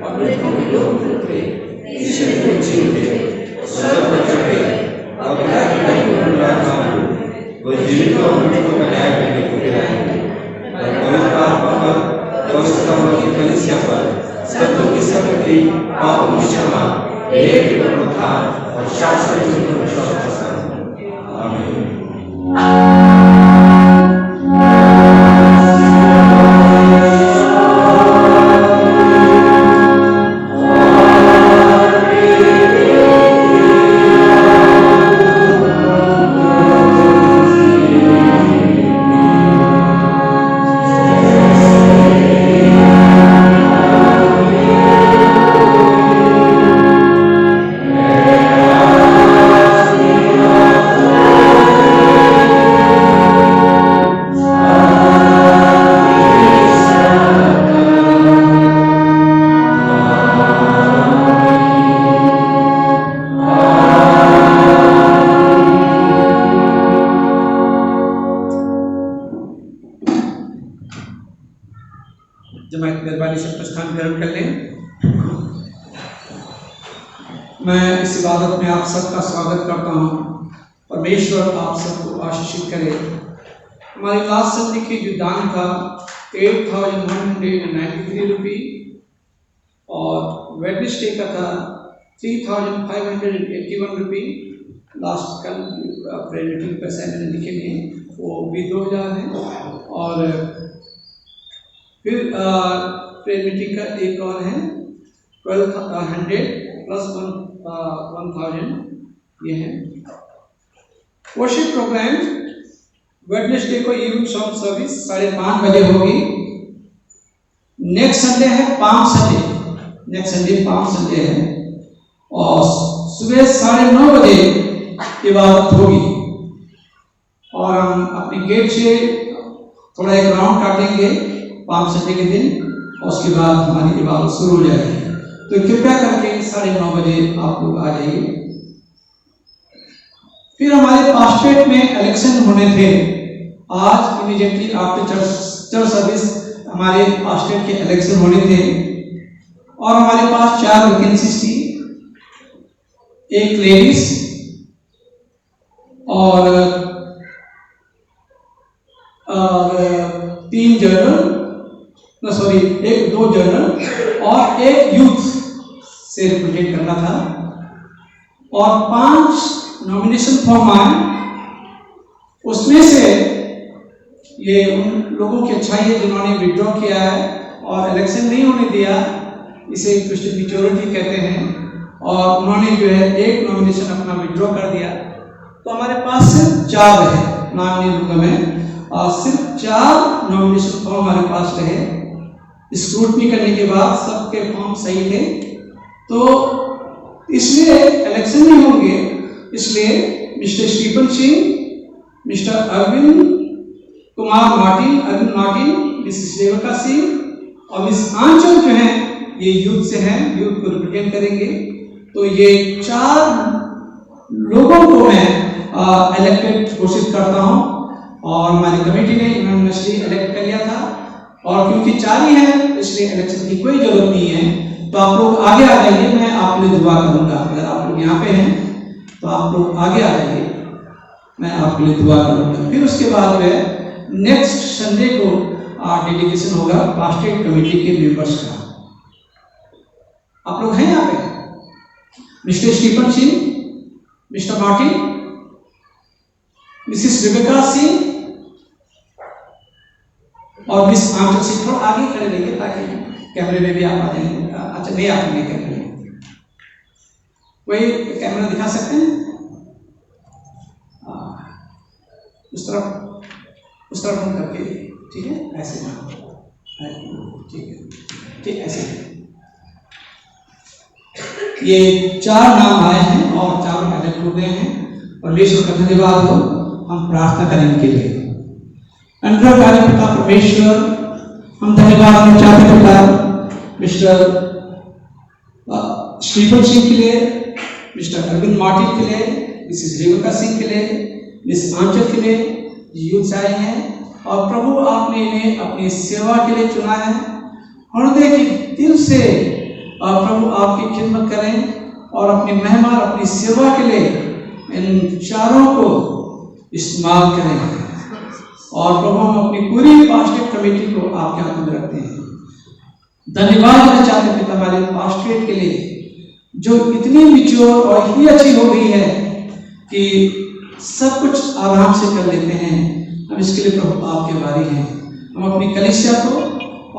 और मृतकों के लोग उठे, तीसरे दिन जी उठे, स्वर्ग पर चढ़ गए और पिता की दाहिनी ओर विराजमान हुए। वो जीवित और मृतकों का न्याय करने को फिर आएंगे और पवित्र आत्मा पर, पवित्र की कलीसिया पर, सत्यों की शक्ति, पापों की क्षमा, एक ही पुनरुत्थान और शाश्वत जीवन पर विश्वास करता हूँ। आमीन। जमात मेहरबानी से प्रस्थान ग्रहण कर लें। मैं इस इबादत में आप सबका स्वागत करता हूँ। परमेश्वर आप सबको आशीषित करे। हमारी लास्ट संडे की जो दान था 8,193 रुपये और वेडनेसडे का था 3,581 रुपये। लास्ट कल प्रेरिटिंग पैसे मैंने लिखे हैं वो भी 2,000 है। और फिर प्रेयर मीटिंग का एक और है 1200 प्लस 1000 ये है। वर्शिप प्रोग्राम वेडनेसडे को इवनिंग सॉन्ग सर्विस 5:30 बजे होगी। नेक्स्ट संडे है palm Sunday, next Sunday palm Sunday है और सुबह 9:30 बजे इबादत होगी और हम अपने गेट से थोड़ा एक राउंड काटेंगे पाम संडे के दिन और उसके बाद हमारी इबादत शुरू हो जाएगी। तो कृपया करके 9:30 बजे आप लोग आ जाइए। फिर हमारे पास्टेट में इलेक्शन होने थे आज इमीडिएटली आफ्टर चर्च सर्विस हमारे पास्टेट के इलेक्शन होने थे और हमारे पास 4 वैकेंसीज थी, एक लेडीज और 3 जनरल, एक 2 जनरल और एक यूथ से रिप्रेजेंट करना था और 5 नॉमिनेशन फॉर्म आए। उसमें से ये उन लोगों की अच्छाई है जिन्होंने विड्रॉ किया है और इलेक्शन नहीं होने दिया, इसे क्रिश्चियन मेच्योरिटी कहते हैं और उन्होंने जो है एक नॉमिनेशन अपना विड्रॉ कर दिया। तो हमारे पास सिर्फ 4 रहे, नाम नहीं लूंगा मैं, और सिर्फ 4 नॉमिनेशन फॉर्म हमारे पास रहे। स्क्रूटनी करने के बाद सबके फॉर्म सही थे, तो इसलिए इलेक्शन नहीं होंगे, इसलिए Mr Stephen Singh, Mr Arvind Kumar Martin, Mrs Rebecca Singh और मिस आंचल जो हैं ये यूथ से हैं, यूथ को रिप्रेजेंट करेंगे। तो ये 4 लोगों को मैं इलेक्टेड घोषित करता हूं और हमारी कमेटी ने यूनानिमसली इलेक्ट कर लिया था और क्योंकि 4 ही हैं इसलिए इलेक्शन की कोई जरूरत नहीं है। तो आप लोग आगे आ जाइए, मैं आपके लिए दुआ करूंगा। अगर आप लोग यहाँ पे हैं तो आप लोग आगे आ जाइए, मैं आपके लिए दुआ करूंगा। फिर उसके बाद में नेक्स्ट संडे को डेडिकेशन होगा पास्टेट कमेटी के मेंबर्स का। आप लोग हैं यहाँ पे? Mister Stephen Singh, mister Martin, missus Rebecca Singh और मिस आंचल सिंह। थोड़ा आगे खड़े रहिए ताकि कैमरे में भी आप आ जाएंगे। अच्छा नहीं आप नहीं कैमरे में, कोई कैमरा दिखा सकते हैं? उस तरफ हम करके, ठीक है, ऐसे ठीक है, ठीक ऐसे। ये 4 नाम आए हैं और 4 इलेक्ट हो गए हैं। परमेश्वर का धन्यवाद हो। हम प्रार्थना करें इनके लिए। अनुग्रहकारी पिता परमेश्वर, हम धन्यवाद करना चाहते हैं पिता मिस्टर स्टीफन सिंह के लिए, मिस्टर अरविंद मार्टिन के लिए, मिसेस रेवका सिंह के लिए, मिस आंचल के लिए यूथ आए हैं और प्रभु आपने इन्हें अपनी सेवा के लिए चुना है। हृदय के दिल से प्रभु आपकी खिदमत करें और अपनी महिमा, अपनी सेवा के लिए इन 4 को इस्तेमाल करें और प्रभु हम अपनी पूरी पास्टेट कमेटी को आपके हाथ में रखते हैं। धन्यवाद देना चाहते हैं पिता हमारे पास्टेट के लिए जो इतनी मिच्योर और इतनी अच्छी हो गई है कि सब कुछ आराम से कर लेते हैं। हम इसके लिए प्रभु आपके बारी हैं। हम अपनी कलीसिया को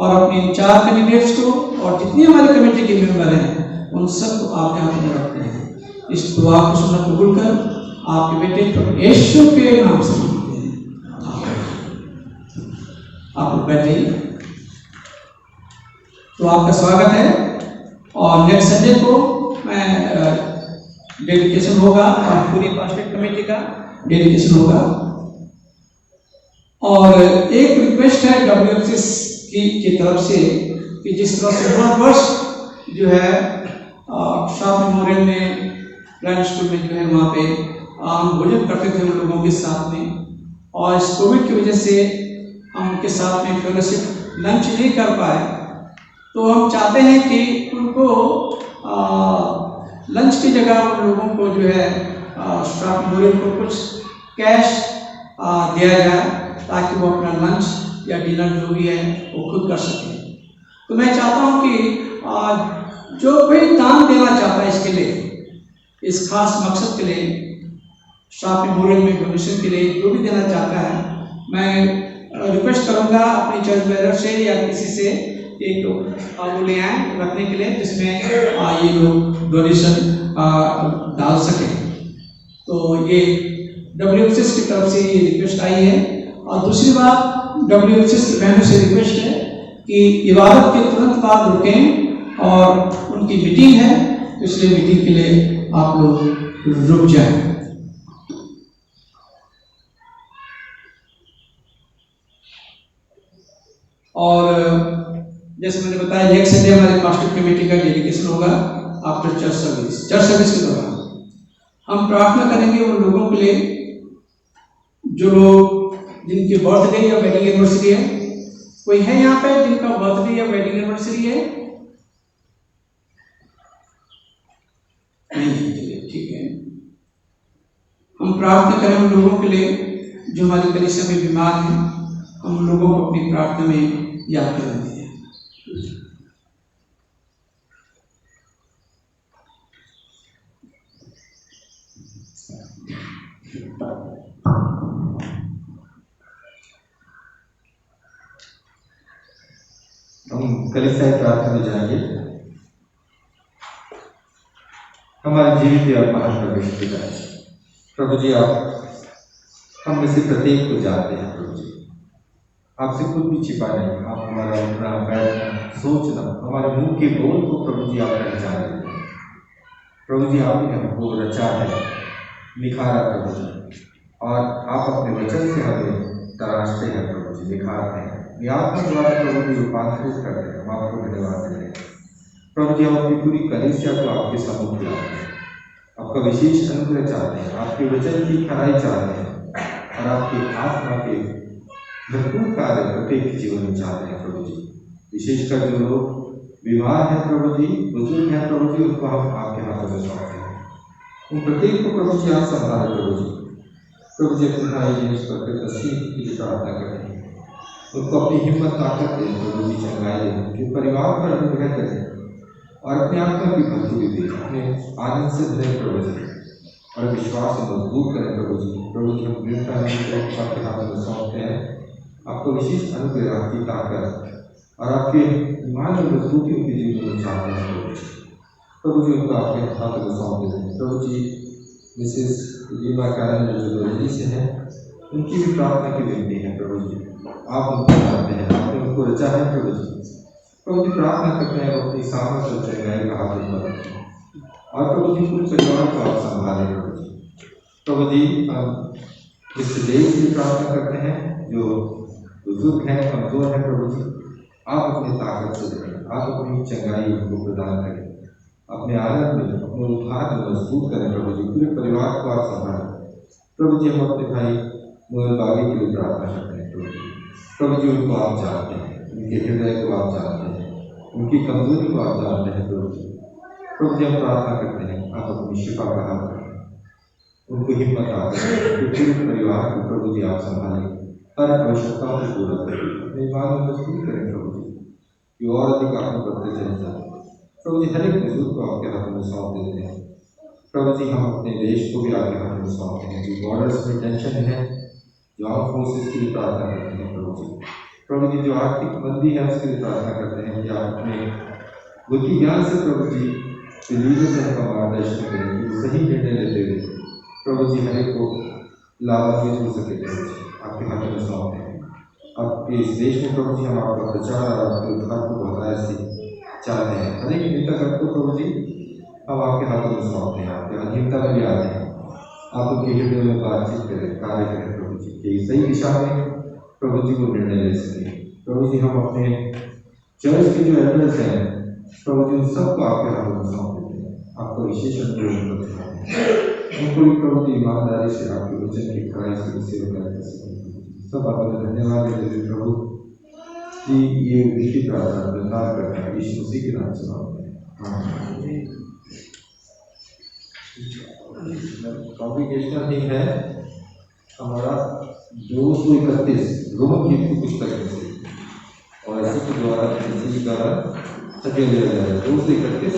और अपने 4 कैंडिडेट्स को और जितनी हमारी कमेटी के मेंबर हैं उन सबको आपके हाथ में रखते हैं। इस दुआ को सुनना कबूल कर आपके बेटे प्रभु यीशु के नाम से मांगते हैं। आप लोग बैठिए। तो आपका स्वागत है और नेक्स्ट संडे को मैं डेडिकेशन होगा और पूरी पास्टेट कमेटी का डेडिकेशन होगा। और एक रिक्वेस्ट है WFC की तरफ से कि जिस तरह से हर वर्ष जो है शाह मेमोरियल में ग्रैंड स्कूल में जो है वहाँ पे हम भोजन करते थे उन लोगों के साथ में, और इस कोविड की वजह से हम उनके साथ में फेलोशिप लंच नहीं कर पाए। तो हम चाहते हैं कि उनको लंच की जगह उन लोगों को जो है शाह मेमोरियल को कुछ कैश दिया जाए ताकि वो अपना लंच या डिनर जो भी है वो खुद कर सकें। तो मैं चाहता हूँ कि जो कोई दान देना चाहता है इसके लिए, इस खास मकसद के लिए, शाह मेमोरियल में डोनेशन के लिए जो भी देना चाहता है, मैं रिक्वेस्ट करूँगा अपने चर्च बेरर से या किसी से एक वो ले आए रखने के लिए, जिसमें ये लोग डोनेशन डाल सकें। तो ये WFCS की तरफ से ये रिक्वेस्ट आई है। और दूसरी बात, WFCS की बहनों से रिक्वेस्ट है कि इबादत के तुरंत बाद रुकें, और उनकी मीटिंग है, तो इसलिए मीटिंग के लिए आप लोग रुक जाएं। और जैसे मैंने बताया, नेक्स्ट संडे हमारे पास्टर कमेटी का डेडिकेशन होगा after church service. Church service के दौरान हम प्रार्थना करेंगे उन लोगों के लिए जो लोग जिनकी बर्थडे या वेडिंग एनिवर्सरी है। कोई है यहाँ पे जिनका बर्थडे या वेडिंग एनिवर्सरी है? नहीं, चलिए ठीक है। हम प्रार्थना करें उन लोगों के लिए जो हमारी कलीसिया में बीमार हैं। हम उन लोगों को अपनी प्रार्थना में याद करेंगे। हम कलीसिया प्रार्थना में जाएंगे। हमारे जीवित और महान परमेश्वर पिता, प्रभु जी, आप हम में से प्रत्येक को जानते हैं। प्रभु जी, आपसे कुछ भी छिपा नहीं। आप हमारा उठना, बैठना, सोचना, हमारे मुंह के बोल को प्रभु जी आप पहचान लेते हैं। प्रभु जी, आपने हमको रचा है, निखारा प्रभु जी, और आप अपने वचन से हमें तराशते हैं प्रभु जी, निखारते हैं, आत्मा द्वारा प्रभु जी रूपांतरित करते हैं। हम आपको धन्यवाद देते हैं प्रभु जी। हम अपनी पूरी कलीसिया को आपके सम्मुख लाते हैं, आपका विशेष अनुग्रह चाहते हैं, आपके वचन की खराई चाहते हैं, और आपकी आत्मा के भरपूर कार्य प्रत्येक जीवन में चाहते हैं प्रभु जी। विशेषकर जो लोग बीमार हैं प्रभु जी, बुजुर्ग हैं प्रभु जी, उनको हम आपके हाथों में सौंपते हैं। उन प्रत्येक को प्रभु जी आप संभालें प्रभु जी। प्रभु जी, अपने भाई जेम्स पर तस्वीर की प्रार्थना करें, उनको अपनी हिम्मत ताकत दें प्रभु जी, चंगाई दें, उनके परिवार पर अनुग्रह करें, और अपने आत्मा की भरपूरी दें, अपने आनंद से भरें प्रभु जी, और विश्वास से मजबूत करें प्रभु जी। प्रभु जी, हम दृढ़ता को आपके हाथों में सौंपते हैं। आपको विशेष अनुग्रह, आपकी ताकत और आपके ईमान और मजबूती उनके जीवन में चाहते हैं प्रभु जी। उनको आपके हाथों में सौंप देते हैं प्रभु जी। मिसेस रीमा कारण जो दिल्ली से हैं, उनकी भी प्रार्थना की विनती है प्रभु जी। आप उनको जानते हैं, आपने उनको रचा है प्रभु जी। प्रभु जी, प्रार्थना करते हैं अपनी सामर्थ्य और चंगाई का हाथ ऊपर रखें, और प्रभु जी पूरे परिवार को आप संभालें प्रभु जी। प्रभु जी, हम इस देश की प्रार्थना करते हैं जो बुजुर्ग हैं, कमजोर हैं प्रभु जी, आप अपनी ताकत से दें, आप अपनी चंगाई उनको प्रदान करें, अपने आनंद में, अपने उद्धार में मजबूत करें प्रभु जी। पूरे परिवार को आप संभालें प्रभु जी। हम अपने भाई मोहन बागी के लिए प्रार्थना करते हैं प्रभु जी। प्रभु जी, उनको आप जानते हैं, उनके हृदय को आप जानते हैं, उनकी कमजोरी को आप जानते हैं प्रभु जी। प्रभु जी, हम प्रार्थना करते हैं, आप अपनी शिफा का हाथ रखें, उनको हिम्मत आते हैं, पूरे परिवार को प्रभु जी आप संभालें, हर आवश्यकताओं को पूरा करें, अपने ईमान में मजबूत करें प्रभु जी, कि और अधिक आगे बढ़ते चले जाए प्रभु जी। हर एक बुजुर्ग को आपके हाथों में सौंप देते हैं प्रभु जी। हम अपने देश को भी आपके हाथों में सौंपते हैं, जो बॉर्डर्स में टेंशन है, जो आर्म फोर्सेस की प्रार्थना करते हैं प्रभु जी। प्रभु जी, जो आर्थिक मंदी है उसके लिए प्रार्थना करते हैं कि आप अपने बुद्धि ज्ञान से प्रभु जी लीडर्स का मार्गदर्शन करें, कि वो सही निर्णय लेते हुए प्रभु जी हर एक को लाभान्वित हो सके प्रभु जी। आपके हाथों में सौंपते हैं। आपके इस देश में प्रभु जी हम आपका प्रचार और आपके उद्धार को बढ़ाया से चाहते हैं। हर एक नेतागण को प्रभु जी हम आपके हाथों में सौंपते हैं, आपके अधीनता में भी आते हैं। आप उनके हृदय में बातचीत करें, कार्य करें प्रभु जी, कि सही दिशा में प्रभु जी को निर्णय ले सकें प्रभु जी। हम अपने चर्च के जो एल्डर्स हैं प्रभु जी, उन सबको आपके हाथों में सौंप देते हैं। आपको विशेष अनुग्रह करते हैं, उनको भी प्रभु जी ईमानदारी से आपके वचन की खराई से सेवा कर सकें। सब आपको धन्यवाद देते हैं प्रभु जी। ये विधि प्रार्थना प्रदान करते हैं यीशु मसीह के नाम से मांगते हैं। कॉम्प्लिकेशनल थिंग है हमारा 231 रोमन की पुस्तक से, और इसी के द्वारा सजा लिया जा रहा है 231।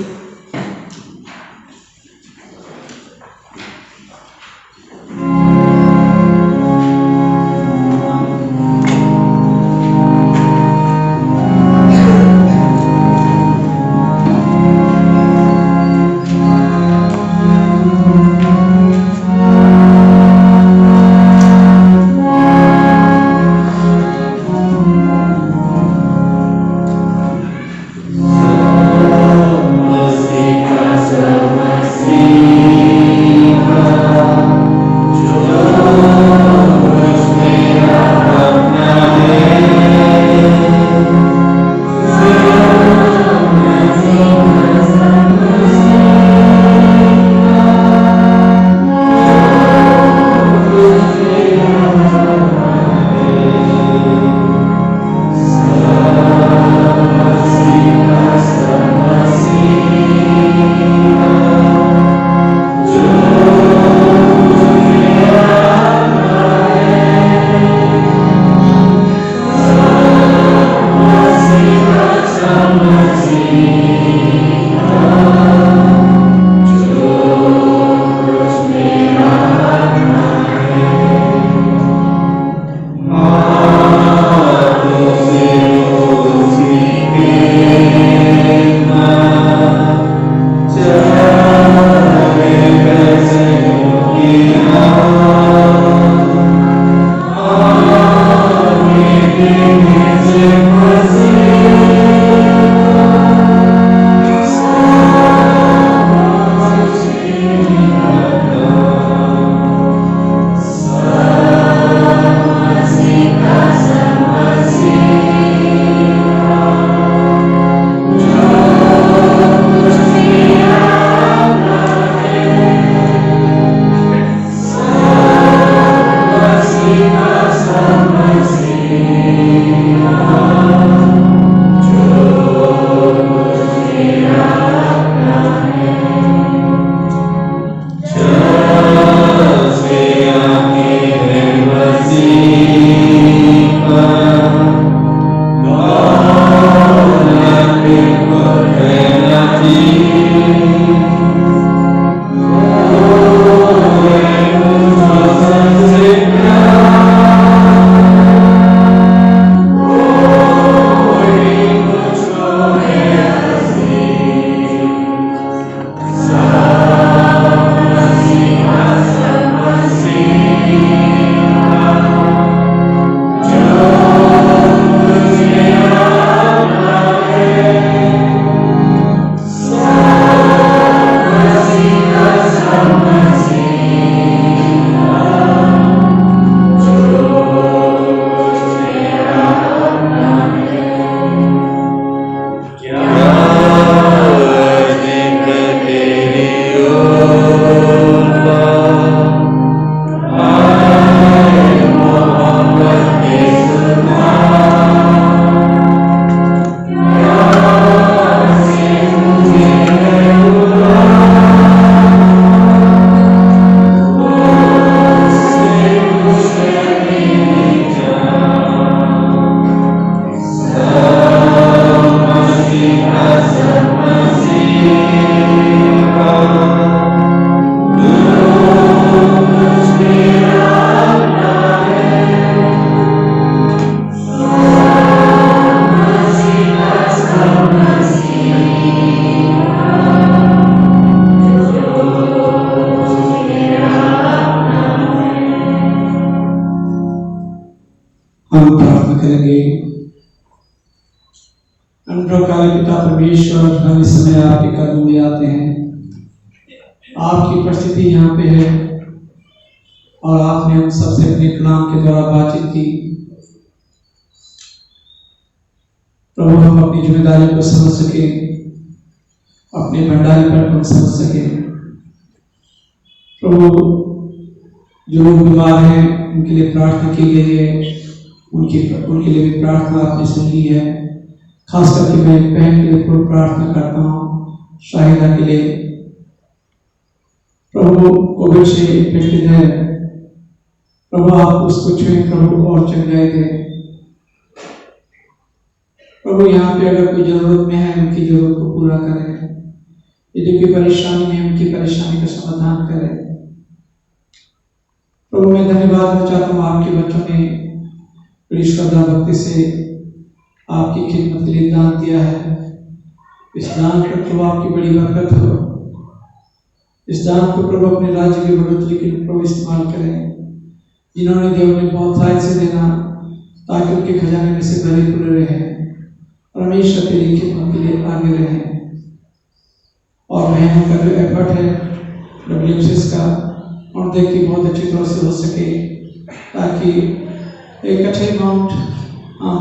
अनुग्रहकारी पिता परमेश्वर, हम इस समय आपके कदमों में आते हैं। आपकी उपस्थिति यहाँ पे है और आपने हम सबसे अपने कलाम के द्वारा बातचीत की। प्रभु, हम अपनी जिम्मेदारी को समझ सके, अपने भंडारी पर हम समझ सके। प्रभु, जो लोग बीमार हैं उनके लिए प्रार्थना की गई है, उनके लिए भी प्रार्थना आपने सुन ली है। खास करके मैं एक बहन के लिए प्रार्थना करता हूँ, शाहिदा के लिए। प्रभु, कोविड से इन्फेक्टेड है, प्रभु आप उसको छुएं प्रभु और चंगाई दें। प्रभु, यहाँ पे अगर कोई जरूरत में है उनकी जरूरत को पूरा करें, यदि कोई परेशानी है उनकी परेशानी का समाधान करें। प्रभु, मैं धन्यवाद देना चाहता हूँ, आपके बच्चों ने बड़ी श्रद्धा भक्ति से आपकी खिदमत के लिए दान दिया है। इस दान पर प्रभु आपकी बड़ी बरकत हो। इस दान को प्रभु अपने राज्य की बढ़ोतरी के लिए प्रभु इस्तेमाल करें। जिन्होंने दिया उन्हें बहुत साय से देना, ताकि उनके खजाने में से भरे पूरे रहें और हमेशा तेरी खिदमत के लिए आगे रहें। और बहनों का जो एफर्ट है WMCS का, और देखिए बहुत अच्छी तरह से हो सके, ताकि एक अच्छा अमाउंट हम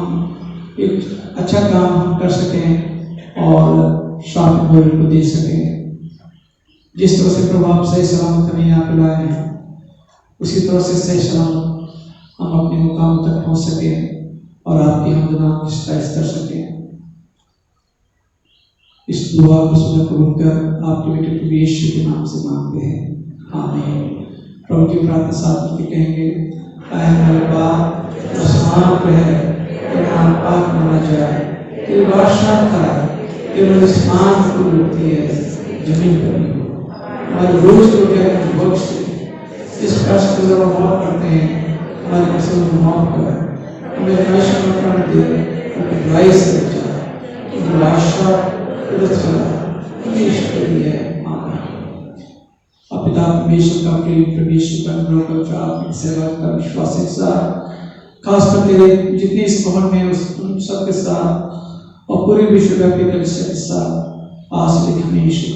एक अच्छा काम हम कर सकें और शाप को दे सकें। जिस तरह से प्रभु आप सही सलामत हमें यहाँ पे लाए हैं, उसी तरह से सही सलामत हम अपने मुकाम तक पहुँच सकें और आपकी हमद नाम की सताइश कर सकें। इस दुआ को सुनकर कबूल कर आपके बेटे प्रभु यीशु के नाम से मांगते हैं, आमीन। प्रभु की प्रार्थना साथ मिलकर कहेंगे, आए हमारे बाप जो आसमान पे है, तेरा नाम पाक माना जाए, तेरी बादशाह का तेरे आसमान को लुटती है, जमीन पर नहीं। हमारे रोज रोटी हमें बख्श दे, इस कष्ट को जब हम माफ करते हैं, हमारे कष्टों को माफ कर, हमें हमेशा मौका दे, उनकी बुराई से बचा, उनकी बादशाह पिता परमेश्वर का प्रेम, परमेश्वर का अनुग्रह का विचार, सेवा का विश्वास के साथ, खास करके जितने इस भवन में उन सबके साथ और पूरे विश्वव्यापी कलीसिया के साथ आज से हमेशा